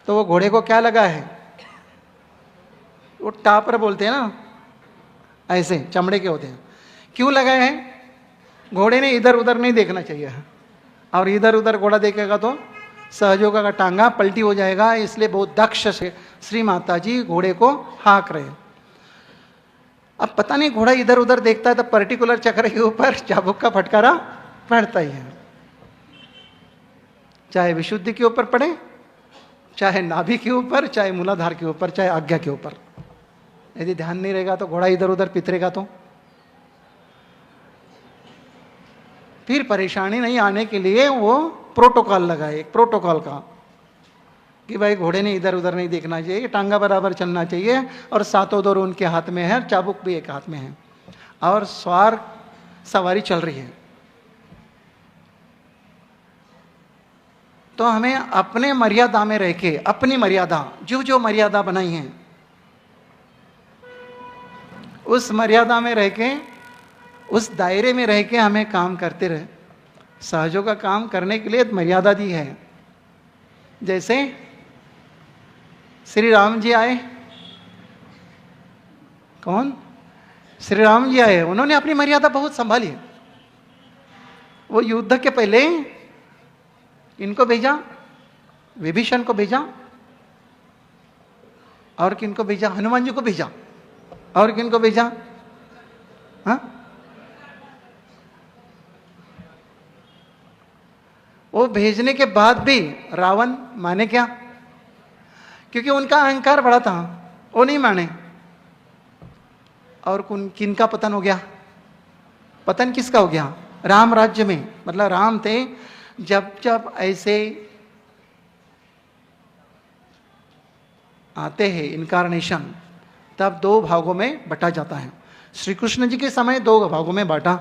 तो वो घोड़े को क्या लगा है, वो टापर बोलते हैं ना, ऐसे चमड़े के होते हैं। क्यों लगाए हैं, घोड़े ने इधर उधर नहीं देखना चाहिए, और इधर उधर घोड़ा देखेगा तो सहयोगा का टांगा पलटी हो जाएगा, इसलिए बहुत दक्ष से श्री माता जी घोड़े को हाँक रहे। अब पता नहीं घोड़ा इधर उधर देखता है तो पर्टिकुलर चक्र के ऊपर चाबुक का फटकारा पड़ता ही है, चाहे विशुद्धि के ऊपर पड़े, चाहे नाभि के ऊपर, चाहे मूलाधार के ऊपर, चाहे आज्ञा के ऊपर। यदि ध्यान नहीं रहेगा तो घोड़ा इधर उधर पितरेगा तो फिर परेशानी नहीं आने के लिए वो प्रोटोकॉल लगाए, एक प्रोटोकॉल का, कि भाई घोड़े ने इधर उधर नहीं देखना चाहिए, टांगा बराबर चलना चाहिए, और सातों दौर उनके हाथ में है, चाबुक भी एक हाथ में है, और सवार सवारी चल रही है। तो हमें अपने मर्यादा में रह के, अपनी मर्यादा, जो जो मर्यादा बनाई है उस मर्यादा में रह के, उस दायरे में रह के हमें काम करते रहे। सहयोग का काम करने के लिए मर्यादा दी है। जैसे श्री राम जी आए, कौन, श्री राम जी आए, उन्होंने अपनी मर्यादा बहुत संभाली। वो युद्ध के पहले इनको भेजा, विभीषण को भेजा, और किनको भेजा, हनुमान जी को भेजा, और किनको भेजा, हाँ, वो भेजने के बाद भी रावण माने क्या, क्योंकि उनका अहंकार बड़ा था, वो नहीं माने। और किनका पतन हो गया, पतन किसका हो गया, राम राज्य में, मतलब राम थे। जब जब ऐसे आते हैं इनकारनेशन, तब दो भागों में बटा जाता है। श्री कृष्ण जी के समय दो भागों में बांटा,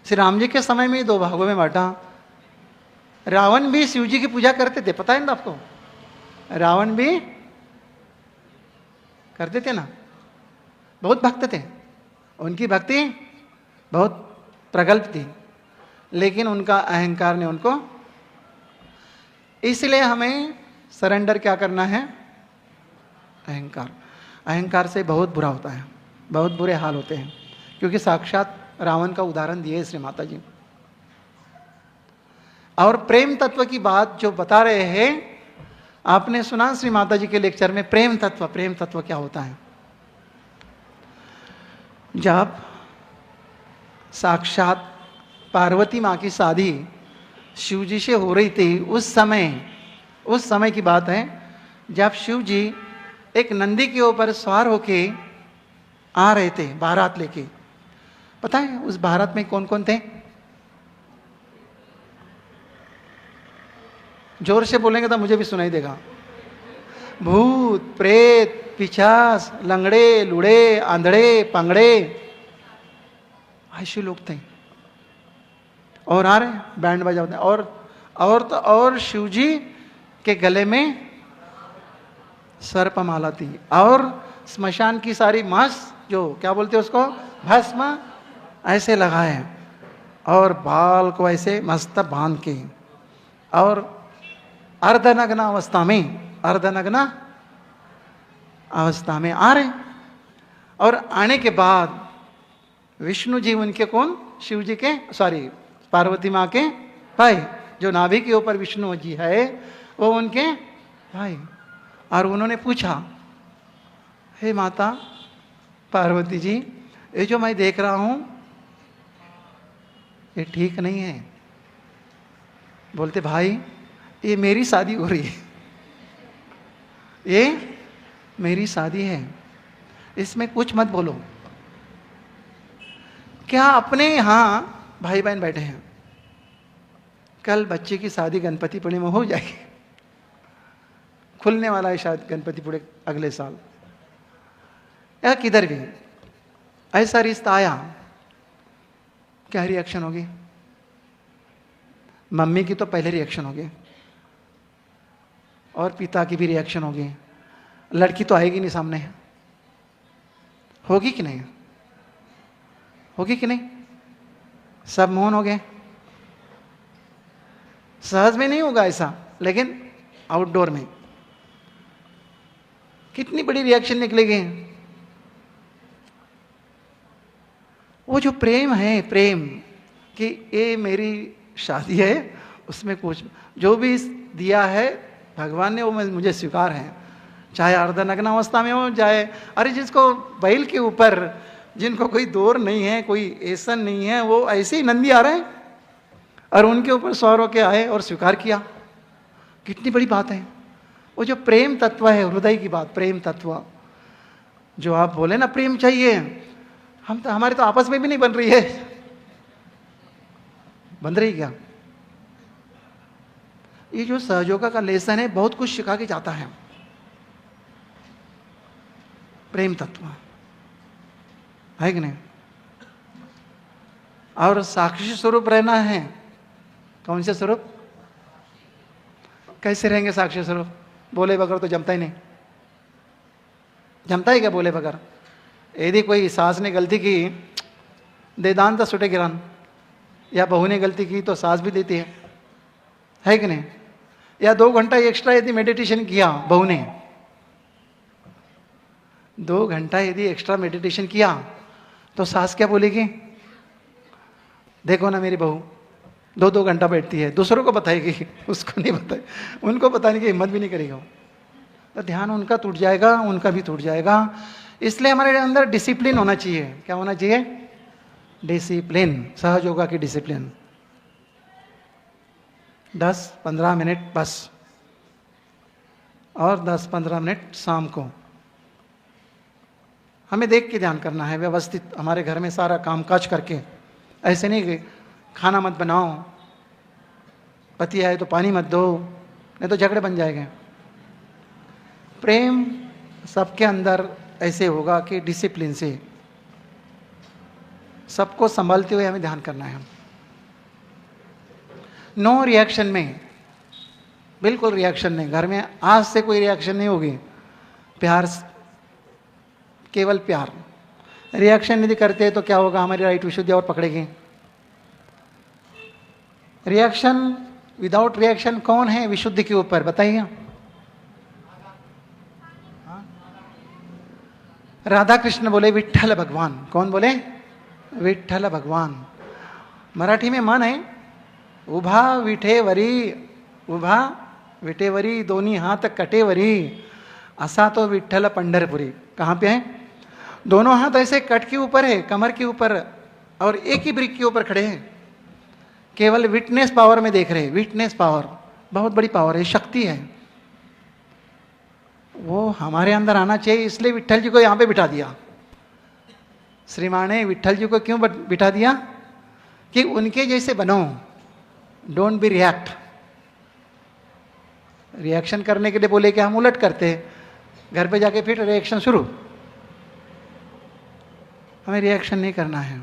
श्री राम जी के समय में दो भागों में बांटा। रावण भी शिव जी की पूजा करते थे, पता है ना आपको, रावण भी करते थे ना, बहुत भक्त थे, उनकी भक्ति बहुत प्रगल्भ थी, लेकिन उनका अहंकार ने उनको, इसलिए हमें सरेंडर क्या करना है? अहंकार। अहंकार से बहुत बुरा होता है, बहुत बुरे हाल होते हैं, क्योंकि साक्षात रावण का उदाहरण दिए श्री माता जी। और प्रेम तत्व की बात जो बता रहे हैं, आपने सुना श्री माता जी के लेक्चर में प्रेम तत्व क्या होता है? जब साक्षात पार्वती माँ की शादी शिव जी से हो रही थी, उस समय की बात है, जब शिव जी एक नंदी के ऊपर सवार होके आ रहे थे बारात लेके। पता है उस बारात में कौन कौन थे? जोर से बोलेंगे तो मुझे भी सुनाई देगा। भूत, प्रेत, पिशाच, लंगड़े, लुड़े, आंधड़े, पंगड़े, ऐसे लोग थे। और आ रहे बैंड बजाते, और शिव जी के गले में सर्पमाला थी, और स्मशान की सारी मांस, जो क्या बोलते हैं उसको, भस्म ऐसे लगाए, और बाल को ऐसे मस्त बांध के, और अर्धनग्न अवस्था में आ रहे। और आने के बाद विष्णु जी उनके कौन? शिव जी के, सॉरी पार्वती माँ के भाई, जो नाभि के ऊपर विष्णु जी है वो उनके भाई। और उन्होंने पूछा, हे माता पार्वती जी, ये जो मैं देख रहा हूं ये ठीक नहीं है। बोलते भाई ये मेरी शादी हो रही है, ये मेरी शादी है, इसमें कुछ मत बोलो। क्या अपने यहाँ भाई बहन बैठे हैं, कल बच्चे की शादी गणपतिपुणे में हो जाएगी, खुलने वाला है शायद गणपतिपुणे अगले साल, या किधर भी ऐसा रिश्ता आया, क्या रिएक्शन होगी? मम्मी की तो पहले रिएक्शन होगी, और पिता की भी रिएक्शन होगी। लड़की तो आएगी नहीं सामने, होगी कि नहीं? होगी कि नहीं? सब मौन हो गए। सहज में नहीं होगा ऐसा, लेकिन आउटडोर में कितनी बड़ी रिएक्शन निकलेगी। वो जो प्रेम है, प्रेम कि ये मेरी शादी है, उसमें कुछ जो भी दिया है भगवान ने वो मुझे स्वीकार है, चाहे अर्धनग्न अवस्था में हो, चाहे अरे जिसको बैल के ऊपर, जिनको कोई दौर नहीं है, कोई ऐसा नहीं है, वो ऐसे ही नंदी आ रहे हैं और उनके ऊपर सवार होके आए और स्वीकार किया। कितनी बड़ी बात है। वो जो प्रेम तत्व है, हृदय की बात, प्रेम तत्व जो आप बोले ना, प्रेम चाहिए, हम तो हमारे तो आपस में भी नहीं बन रही है, बन रही क्या? ये जो सहयोगा का लेसन है बहुत कुछ सिखा के जाता है। प्रेम तत्व है कि नहीं? और साक्षी स्वरूप रहना है। कौन से स्वरूप? कैसे रहेंगे साक्षी स्वरूप? बोले बगैर तो जमता ही नहीं। जमता है क्या बोले बगैर? यदि कोई सास ने गलती की, देदान तो सुटे गिरान, या बहू ने गलती की तो सास भी देती है कि नहीं? या 2 घंटा एक्स्ट्रा यदि मेडिटेशन किया बहू ने, 2 घंटा यदि एक्स्ट्रा मेडिटेशन किया तो सास क्या बोलेगी? देखो ना मेरी बहू 2-2 घंटा बैठती है, दूसरों को बताएगी, उसको नहीं बताए, उनको बताने की हिम्मत भी नहीं करेगा। तो ध्यान उनका टूट जाएगा, उनका भी टूट जाएगा। इसलिए हमारे अंदर डिसिप्लिन होना चाहिए। क्या होना चाहिए? डिसिप्लिन, सहयोगा की डिसिप्लिन। 10-15 मिनट बस, और 10-15 मिनट शाम को हमें देख के ध्यान करना है, व्यवस्थित हमारे घर में सारा काम काज करके। ऐसे नहीं कि खाना मत बनाओ, पति आए तो पानी मत दो, नहीं तो झगड़े बन जाएंगे। प्रेम सबके अंदर ऐसे होगा कि डिसिप्लिन से सबको संभालते हुए हमें ध्यान करना है। नो रिएक्शन में, बिल्कुल रिएक्शन नहीं। घर में आज से कोई रिएक्शन नहीं होगी। प्यार, केवल प्यार। रिएक्शन यदि करते हैं तो क्या होगा? हमारी राइट विशुद्धि और पकड़ेगी। रिएक्शन, विदाउट रिएक्शन कौन है विशुद्धि के ऊपर? बताइए। राधा कृष्ण बोले विठ्ठल भगवान। कौन बोले? विठ्ठल भगवान। मराठी में मन है, उभा विठेवरी, उभा विठेवरी दोन्ही हाथ कटेवरी, असा तो विठ्ठल पंढरपुरी। कहाँ पे है? दोनों हाथ ऐसे कट के ऊपर है, कमर के ऊपर, और एक ही ब्रिक के ऊपर खड़े हैं। केवल विटनेस पावर में देख रहे हैं। विटनेस पावर बहुत बड़ी पावर है, शक्ति है। वो हमारे अंदर आना चाहिए, इसलिए विट्ठल जी को यहाँ पे बिठा दिया। श्रीमान ने विट्ठल जी को क्यों बिठा दिया? कि उनके जैसे बनो, डोंट बी रिएक्ट। रिएक्शन करने के लिए बोले कि हम उलट करते हैं, घर पे जाके फिर रिएक्शन शुरू। हमें रिएक्शन नहीं करना है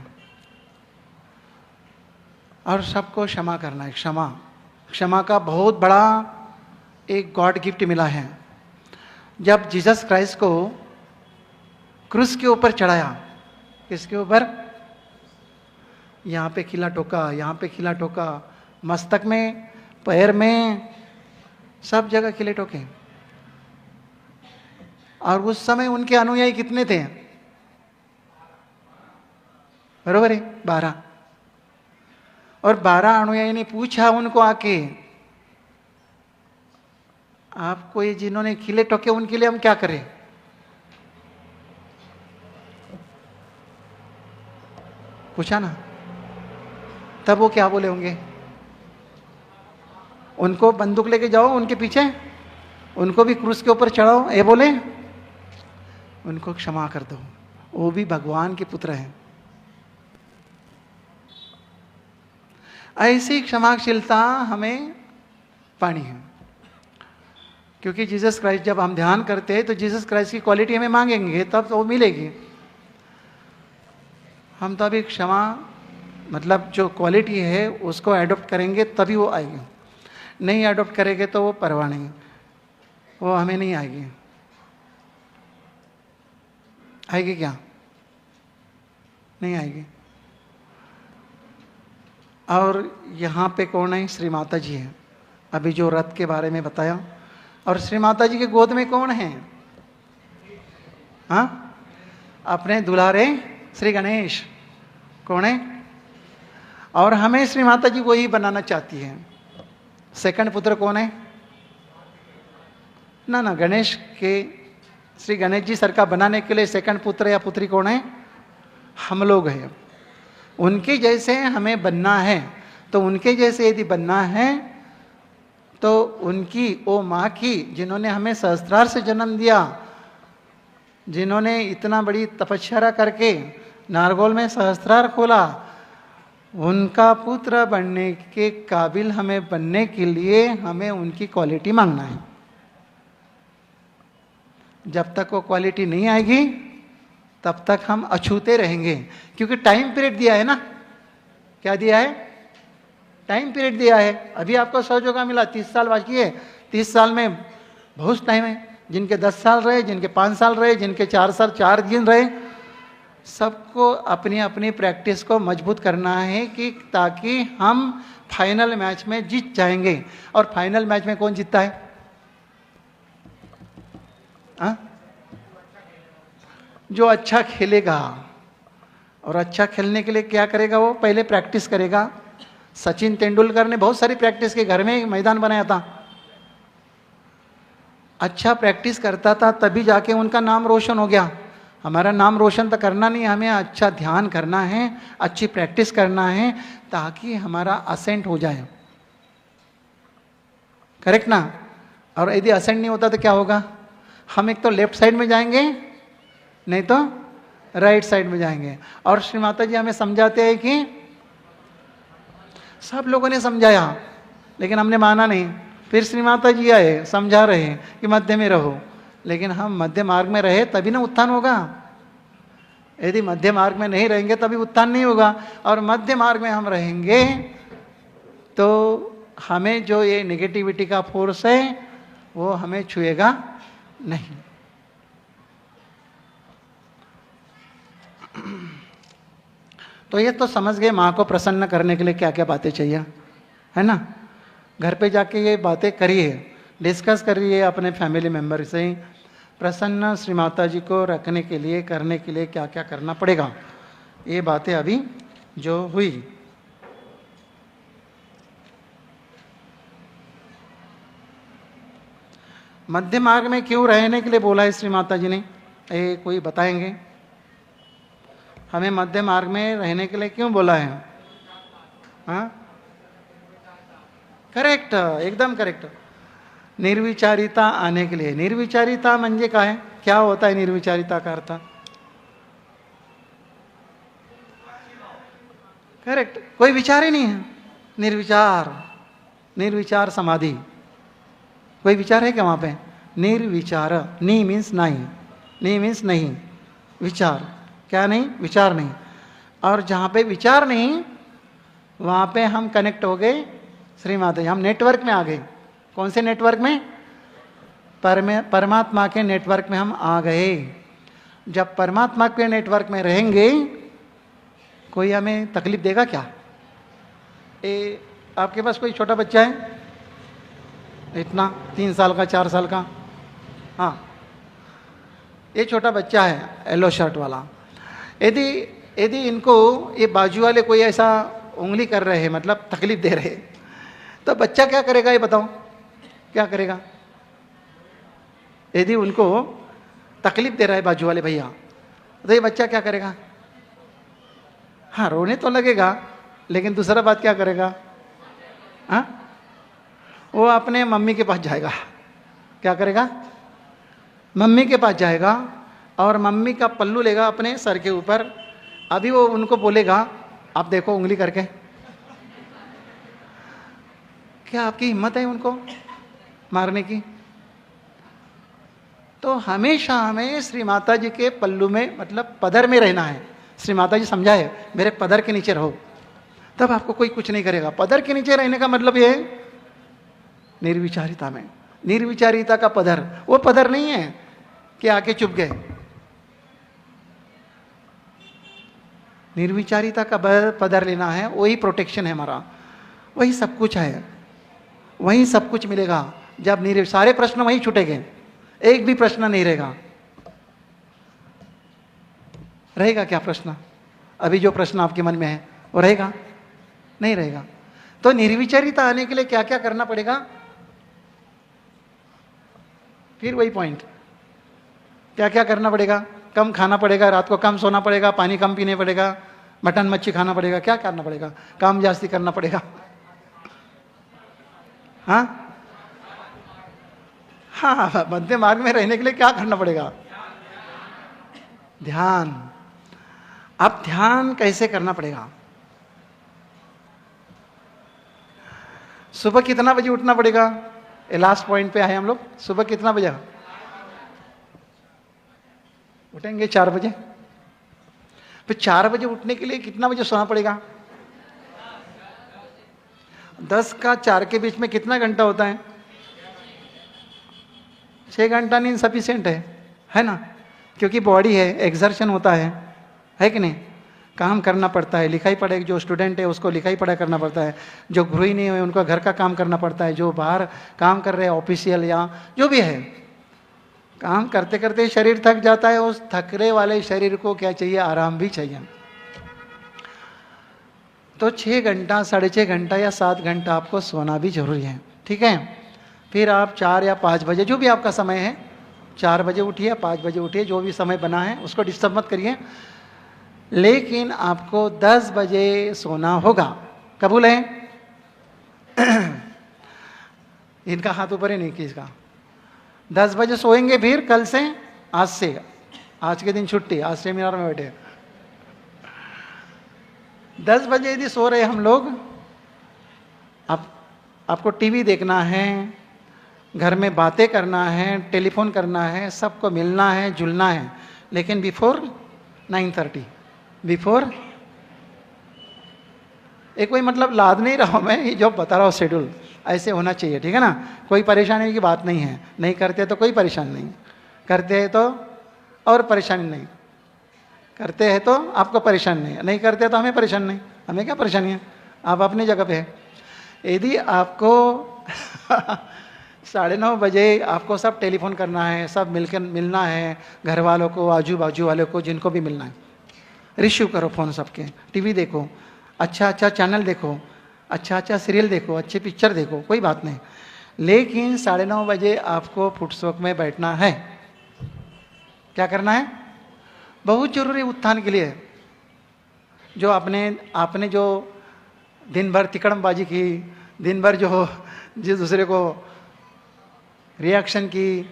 और सबको क्षमा करना है। क्षमा, क्षमा का बहुत बड़ा एक गॉड गिफ्ट मिला है। जब जीसस क्राइस्ट को क्रूस के ऊपर चढ़ाया, किसके ऊपर? यहाँ पे खिला ठोका, यहाँ पे खिला ठोका, मस्तक में, पैर में, सब जगह खिले ठोके। और उस समय उनके अनुयायी कितने थे? बरोबर है, 12। और 12 अनुयायी ने पूछा उनको आके, आपको ये जिन्होंने खिले ठोके उनके लिए हम क्या करें? पूछा ना? तब वो क्या बोले होंगे? उनको बंदूक लेके जाओ उनके पीछे, उनको भी क्रूस के ऊपर चढ़ाओ, ये बोले? उनको क्षमा कर दो, वो भी भगवान के पुत्र हैं। ऐसी क्षमाशीलता हमें पानी है, क्योंकि जीसस क्राइस्ट जब हम ध्यान करते हैं तो जीसस क्राइस्ट की क्वालिटी हमें मांगेंगे तब तो वो मिलेगी। हम तो अभी क्षमा मतलब जो क्वालिटी है उसको एडॉप्ट करेंगे तभी वो आएगी। नहीं एडॉप्ट करेंगे तो वो परवाह नहीं, वो हमें नहीं आएगी। आएगी क्या? नहीं आएगी। और यहाँ पे कौन है? श्री माता जी है। अभी जो रथ के बारे में बताया। और श्री माता जी के गोद में कौन है? हाँ, अपने दुलारे श्री गणेश। कौन है? और हमें श्री माता जी वही बनाना चाहती है। सेकंड पुत्र कौन है? ना गणेश के, श्री गणेश जी सर का बनाने के लिए सेकंड पुत्र या पुत्री कौन है? हम लोग हैं। उनके जैसे हमें बनना है, तो उनके जैसे यदि बनना है तो उनकी वो माँ की, जिन्होंने हमें सहस्त्रार से जन्म दिया, जिन्होंने इतना बड़ी तपस्या करके नारगोल में सहस्त्रार खोला, उनका पुत्र बनने के काबिल हमें बनने के लिए हमें उनकी क्वालिटी मांगना है। जब तक वो क्वालिटी नहीं आएगी तब तक हम अछूते रहेंगे, क्योंकि टाइम पीरियड दिया है ना। क्या दिया है? टाइम पीरियड दिया है। अभी आपको 100 जगह मिला, 30 साल बाकी है। 30 साल में बहुत टाइम है। जिनके 10 साल रहे, जिनके 5 साल रहे, जिनके 4 साल 4 दिन रहे, सबको अपनी अपनी प्रैक्टिस को मजबूत करना है कि ताकि हम फाइनल मैच में जीत जाएंगे। और फाइनल मैच में कौन जीतता है? हाँ? जो अच्छा खेलेगा। और अच्छा खेलने के लिए क्या करेगा? वो पहले प्रैक्टिस करेगा। सचिन तेंदुलकर ने बहुत सारी प्रैक्टिस की, घर में एक मैदान बनाया था। अच्छा प्रैक्टिस करता था तभी जाके उनका नाम रोशन हो गया। हमारा नाम रोशन तो करना नहीं, हमें अच्छा ध्यान करना है, अच्छी प्रैक्टिस करना है, ताकि हमारा असेंट हो जाए। करेक्ट ना? और यदि असेंट नहीं होता तो क्या होगा? हम एक तो लेफ्ट साइड में जाएंगे, नहीं तो राइट साइड में जाएंगे। और श्री माता जी हमें समझाते हैं कि सब लोगों ने समझाया लेकिन हमने माना नहीं। फिर श्री माता जी आए, समझा रहे कि मध्य में रहो, लेकिन हम मध्य मार्ग में रहे तभी ना उत्थान होगा। यदि मध्य मार्ग में नहीं रहेंगे तभी उत्थान नहीं होगा। और मध्य मार्ग में हम रहेंगे तो हमें जो ये नेगेटिविटी का फोर्स है वो हमें छुएगा नहीं। तो ये तो समझ गए माँ को प्रसन्न करने के लिए क्या क्या बातें चाहिए, है ना? घर पे जाके ये बातें करिए, डिस्कस करिए अपने फैमिली मेम्बर से, प्रसन्न श्री माता जी को रखने के लिए, करने के लिए क्या क्या करना पड़ेगा, ये बातें अभी जो हुई। मध्य मार्ग में क्यों रहने के लिए बोला है श्री माता जी ने, ये कोई बताएंगे? हमें मध्य मार्ग में रहने के लिए क्यों बोला है? हाँ, करेक्ट, एकदम करेक्ट। निर्विचारिता आने के लिए। निर्विचारिता म्हणजे काय, क्या होता है निर्विचारिता का अर्थ? करेक्ट, कोई विचार ही नहीं है। निर्विचार, निर्विचार समाधि, कोई विचार है क्या वहां पे? निर्विचार, नी मीन्स नहीं, नी मीन्स नहीं, विचार क्या नहीं, विचार नहीं। और जहां पे विचार नहीं वहां पे हम कनेक्ट हो गए श्री माता जी, हम नेटवर्क में आ गए। कौन से नेटवर्क में? परमात्मा के नेटवर्क में हम आ गए। जब परमात्मा के नेटवर्क में रहेंगे कोई हमें तकलीफ देगा क्या? आपके पास कोई छोटा बच्चा है इतना 3 साल का 4 साल का? हाँ, ये छोटा बच्चा है येलो शर्ट वाला। यदि इनको ये बाजू वाले कोई ऐसा उंगली कर रहे हैं, मतलब तकलीफ दे रहे हैं, तो बच्चा क्या करेगा ये बताओ, क्या करेगा? यदि उनको तकलीफ दे रहा है बाजू वाले भैया, तो ये बच्चा क्या करेगा? हाँ, रोने तो लगेगा, लेकिन दूसरा बात क्या करेगा? हाँ, वो अपने मम्मी के पास जाएगा। क्या करेगा? मम्मी के पास जाएगा और मम्मी का पल्लू लेगा अपने सर के ऊपर। अभी वो उनको बोलेगा आप देखो उंगली करके। क्या आपकी हिम्मत है उनको मारने की? तो हमेशा हमें श्री माता जी के पल्लू में, मतलब पदर में रहना है। श्री माता जी समझाए मेरे पदर के नीचे रहो, तब आपको कोई कुछ नहीं करेगा। पदर के नीचे रहने का मतलब ये है निर्विचारिता में। निर्विचारिता का पदर, वो पदर नहीं है कि आके चुप गए। निर्विचारिता का पदर लेना है, वही प्रोटेक्शन है हमारा, वही सब कुछ है, वही सब कुछ मिलेगा। जब सारे प्रश्न वही छूटेंगे, एक भी प्रश्न नहीं रहेगा। रहेगा क्या प्रश्न? अभी जो प्रश्न आपके मन में है वो रहेगा? नहीं रहेगा। तो निर्विचारिता आने के लिए क्या क्या करना पड़ेगा? फिर वही पॉइंट, क्या क्या करना पड़ेगा? कम खाना पड़ेगा, रात को कम सोना पड़ेगा, पानी कम पीने पड़ेगा, मटन मच्छी खाना पड़ेगा, क्या करना पड़ेगा? काम जास्ती करना पड़ेगा। हाँ हाँ, मध्य मार्ग में रहने के लिए क्या करना पड़ेगा? ध्यान। अब ध्यान कैसे करना पड़ेगा? सुबह कितना बजे उठना पड़ेगा? लास्ट पॉइंट पे आए हम लोग। सुबह कितना बजे उठेंगे? 4 बजे। फिर 4 बजे उठने के लिए कितना बजे सोना पड़ेगा? 10 का 4 के बीच में कितना घंटा होता है? 6 घंटा नींद सफिशिएंट है ना? क्योंकि बॉडी है, एक्सर्शन होता है कि नहीं? काम करना पड़ता है, लिखाई पढ़ाई, जो स्टूडेंट है उसको लिखाई पढ़ाई करना पड़ता है, जो गृहिणी है उनको घर का काम करना पड़ता है, जो बाहर काम कर रहे हैं ऑफिशियल या जो भी है, काम करते करते शरीर थक जाता है। उस थकने वाले शरीर को क्या चाहिए? आराम भी चाहिए। तो 6 घंटा, 6.5 घंटा या 7 घंटा आपको सोना भी जरूरी है, ठीक है? फिर आप 4 या 5 बजे, जो भी आपका समय है, 4 बजे उठिए, 5 बजे उठिए, जो भी समय बना है उसको डिस्टर्ब मत करिए। लेकिन आपको 10 बजे सोना होगा। कबूल है? इनका हाथ ऊपर ही नहीं किसका। 10 बजे सोएंगे, फिर कल से, आज के दिन छुट्टी, आज सेमिनार में बैठे। 10 बजे यदि सो रहे हम लोग, आपको टीवी देखना है, घर में बातें करना है, टेलीफोन करना है, सबको मिलना है, जुलना है, लेकिन बिफोर 9:30, बिफोर। एक कोई मतलब लाद नहीं रहा हूँ मैं, ये जो बता रहा हूँ शेड्यूल ऐसे होना चाहिए, ठीक है ना? कोई परेशानी की बात नहीं है। नहीं करते तो कोई परेशानी नहीं, करते हैं तो और परेशानी नहीं, करते हैं तो आपको परेशानी नहीं, नहीं करते तो हमें परेशानी नहीं। हमें क्या परेशानी है? आप अपनी जगह पे है। यदि आपको 9:30 बजे आपको सब टेलीफोन करना है, सब मिलकर मिलना है, घर वालों को, आजू बाजू वालों को, जिनको भी मिलना है। रिसीव करो फ़ोन सबके, टीवी देखो, अच्छा अच्छा चैनल देखो, अच्छा अच्छा सीरियल देखो, अच्छे पिक्चर देखो, कोई बात नहीं, लेकिन 9:30 बजे आपको फुटसोक में बैठना है। क्या करना है? बहुत जरूरी उत्थान के लिए। जो आपने जो दिन भर तिकड़मबाजी की, दिन भर जो जिस दूसरे को रिएक्शन की,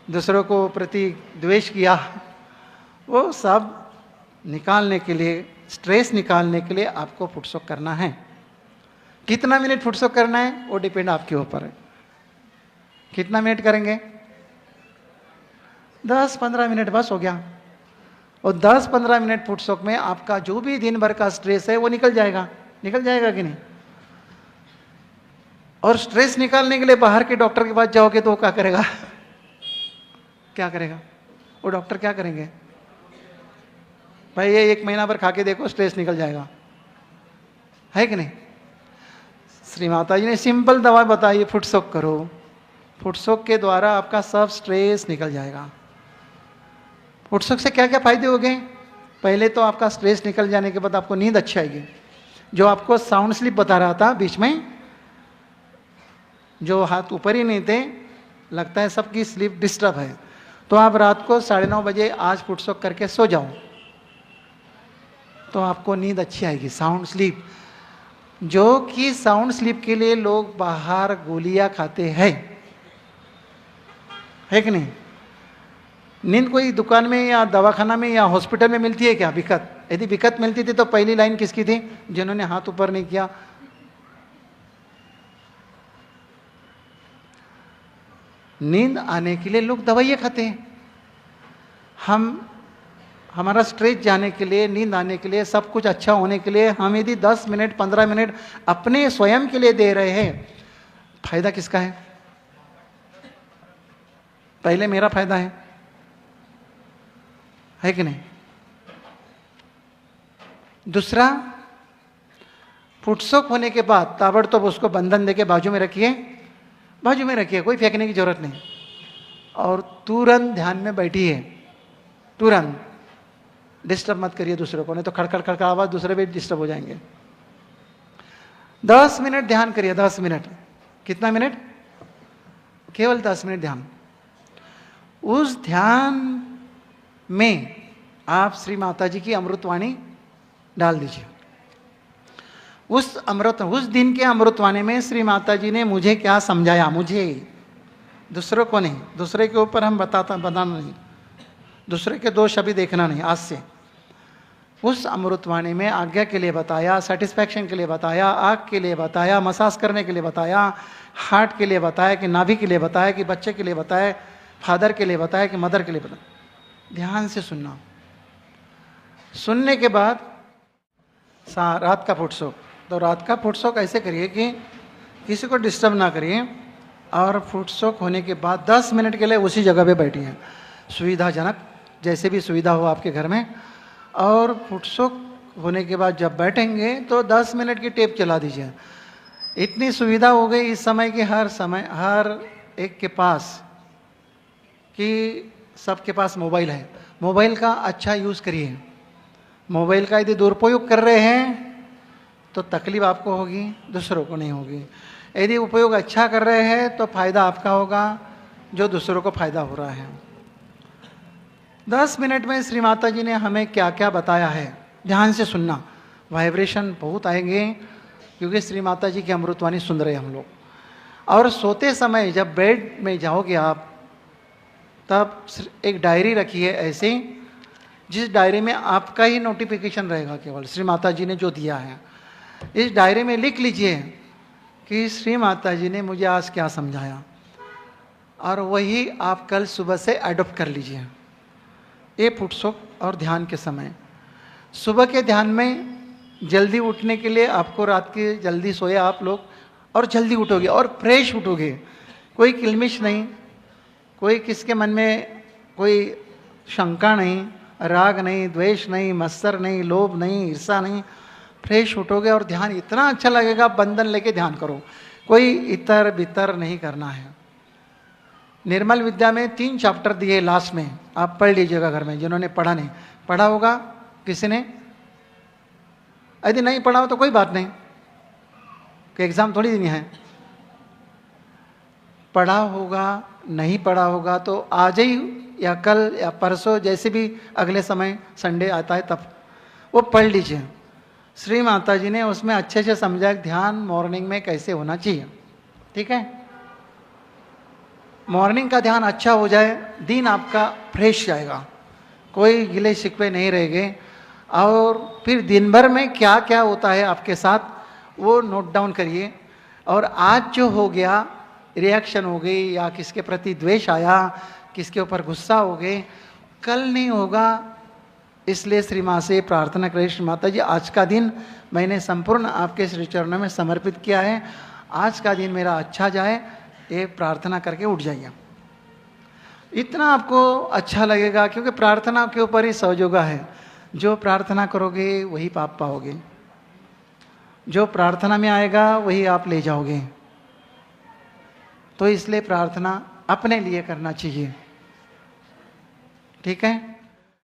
दूसरों को प्रति द्वेष किया, वो सब निकालने के लिए, स्ट्रेस निकालने के लिए आपको फुटसोक करना है। कितना मिनट फुटसोक करना है वो डिपेंड आपके ऊपर है। कितना मिनट करेंगे? 10-15 मिनट बस हो गया। और 10-15 मिनट फुटसोक में आपका जो भी दिन भर का स्ट्रेस है वो निकल जाएगा। निकल जाएगा कि नहीं? और स्ट्रेस निकालने के लिए बाहर के डॉक्टर के पास जाओगे तो वो क्या करेगा? क्या करेगा वो डॉक्टर? क्या करेंगे भाई? ये 1 महीना भर खा के देखो, स्ट्रेस निकल जाएगा, है कि नहीं? श्री माता जी ने सिंपल दवा बताई, फुटसोक करो। फुटसोक के द्वारा आपका सब स्ट्रेस निकल जाएगा। फुटसोक से क्या क्या फायदे हो गए? पहले तो आपका स्ट्रेस निकल जाने के बाद आपको नींद अच्छी आएगी। जो आपको साउंड स्लीप बता रहा था बीच में, जो हाथ ऊपर ही नहीं थे, लगता है सबकी स्लीप डिस्टर्ब है, तो आप रात को 9:30 बजे आज फुटसोक करके सो जाओ तो आपको नींद अच्छी आएगी। साउंड स्लीप, जो कि साउंड स्लीप के लिए लोग बाहर गोलियां खाते हैं, है कि नहीं? नींद कोई दुकान में या दवाखाना में या हॉस्पिटल में मिलती है क्या? बिकत। यदि बिकत मिलती थी तो पहली लाइन किसकी थी? जिन्होंने हाथ ऊपर नहीं किया। नींद आने के लिए लोग दवाइयाँ खाते हैं। हमारा स्ट्रेस जाने के लिए, नींद आने के लिए, सब कुछ अच्छा होने के लिए हम यदि 10 मिनट 15 मिनट अपने स्वयं के लिए दे रहे हैं, फायदा किसका है? पहले मेरा फायदा है कि नहीं? दूसरा, फुटसोक होने के बाद ताबड़तोब उसको बंधन देके बाजू में रखिए, बाजू में रखिए, कोई फेंकने की जरूरत नहीं, और तुरंत ध्यान में बैठिए। तुरंत डिस्टर्ब मत करिए दूसरों को, नहीं तो खड़खड़ खड़खड़ आवाज दूसरे भी डिस्टर्ब हो जाएंगे। 10 मिनट ध्यान करिए। 10 मिनट। कितना मिनट? केवल 10 मिनट ध्यान। उस ध्यान में आप श्री माता जी की अमृतवाणी डाल दीजिए। उस दिन के अमृतवाणी में श्री माता जी ने मुझे क्या समझाया, मुझे, दूसरों को नहीं, दूसरे के ऊपर हम बताना नहीं, दूसरे के दोष अभी देखना नहीं। आज से उस अमृतवाणी में आज्ञा के लिए बताया, सेटिस्फैक्शन के लिए बताया, आग के लिए बताया, मसाज करने के लिए बताया, हार्ट के लिए बताया, कि नाभि के लिए बताया, कि बच्चे के लिए बताया, फादर के लिए बताया, कि मदर के लिए बताया। ध्यान से सुनना। सुनने के बाद रात का फुटसोक, तो रात का फुटसोक ऐसे करिए कि किसी को डिस्टर्ब ना करिए, और फुटसोक होने के बाद 10 मिनट के लिए उसी जगह पे बैठिए, सुविधाजनक, जैसे भी सुविधा हो आपके घर में। और फुटसोक होने के बाद जब बैठेंगे तो 10 मिनट की टेप चला दीजिए। इतनी सुविधा हो गई इस समय की, हर एक के पास, कि सबके पास मोबाइल है। मोबाइल का अच्छा यूज़ करिए। मोबाइल का यदि दुरुपयोग कर रहे हैं तो तकलीफ आपको होगी, दूसरों को नहीं होगी। यदि उपयोग अच्छा कर रहे हैं तो फायदा आपका होगा, जो दूसरों को फायदा हो रहा है। 10 मिनट में श्री माता जी ने हमें क्या क्या बताया है, ध्यान से सुनना। वाइब्रेशन बहुत आएंगे, क्योंकि श्री माता जी की अमृतवाणी सुन रहे हैं हम लोग। और सोते समय जब बेड में जाओगे आप, तब एक डायरी रखिए ऐसे, जिस डायरी में आपका ही नोटिफिकेशन रहेगा, केवल श्री माता जी ने जो दिया है। इस डायरी में लिख लीजिए कि श्री माता जी ने मुझे आज क्या समझाया, और वही आप कल सुबह से अडॉप्ट कर लीजिए। ये फुटसोक और ध्यान के समय, सुबह के ध्यान में जल्दी उठने के लिए आपको रात के जल्दी सोए आप लोग, और जल्दी उठोगे और फ्रेश उठोगे। कोई किलमिश नहीं, कोई किसके मन में कोई शंका नहीं, राग नहीं, द्वेष नहीं, मत्सर नहीं, लोभ नहीं, ईर्षा नहीं। फ्रेश उठोगे और ध्यान इतना अच्छा लगेगा। बंधन लेके ध्यान करो, कोई इतर बितर नहीं करना है। निर्मल विद्या में 3 चैप्टर दिए लास्ट में, आप पढ़ लीजिएगा घर में, जिन्होंने पढ़ा नहीं। पढ़ा होगा किसी ने? यदि नहीं पढ़ा हो तो कोई बात नहीं, कि एग्ज़ाम थोड़ी देनी है। पढ़ा होगा, नहीं पढ़ा होगा तो आज ही या कल या परसों, जैसे भी अगले समय संडे आता है तब वो पढ़ लीजिए। श्री माता जी ने उसमें अच्छे से समझा ध्यान मॉर्निंग में कैसे होना चाहिए। ठीक है, मॉर्निंग का ध्यान अच्छा हो जाए, दिन आपका फ्रेश जाएगा, कोई गिले शिकवे नहीं रहेंगे। और फिर दिन भर में क्या क्या होता है आपके साथ वो नोट डाउन करिए। और आज जो हो गया, रिएक्शन हो गई या किसके प्रति द्वेष आया, किसके ऊपर गुस्सा हो गए, कल नहीं होगा। इसलिए श्री माँ से प्रार्थना करें, श्री माता जी आज का दिन मैंने संपूर्ण आपके श्री चरणों में समर्पित किया है, आज का दिन मेरा अच्छा जाए, ये प्रार्थना करके उठ जाइए। इतना आपको अच्छा लगेगा, क्योंकि प्रार्थना के ऊपर ही सहयोगा है। जो प्रार्थना करोगे वही पाप पाओगे, जो प्रार्थना में आएगा वही आप ले जाओगे। तो इसलिए प्रार्थना अपने लिए करना चाहिए। ठीक है।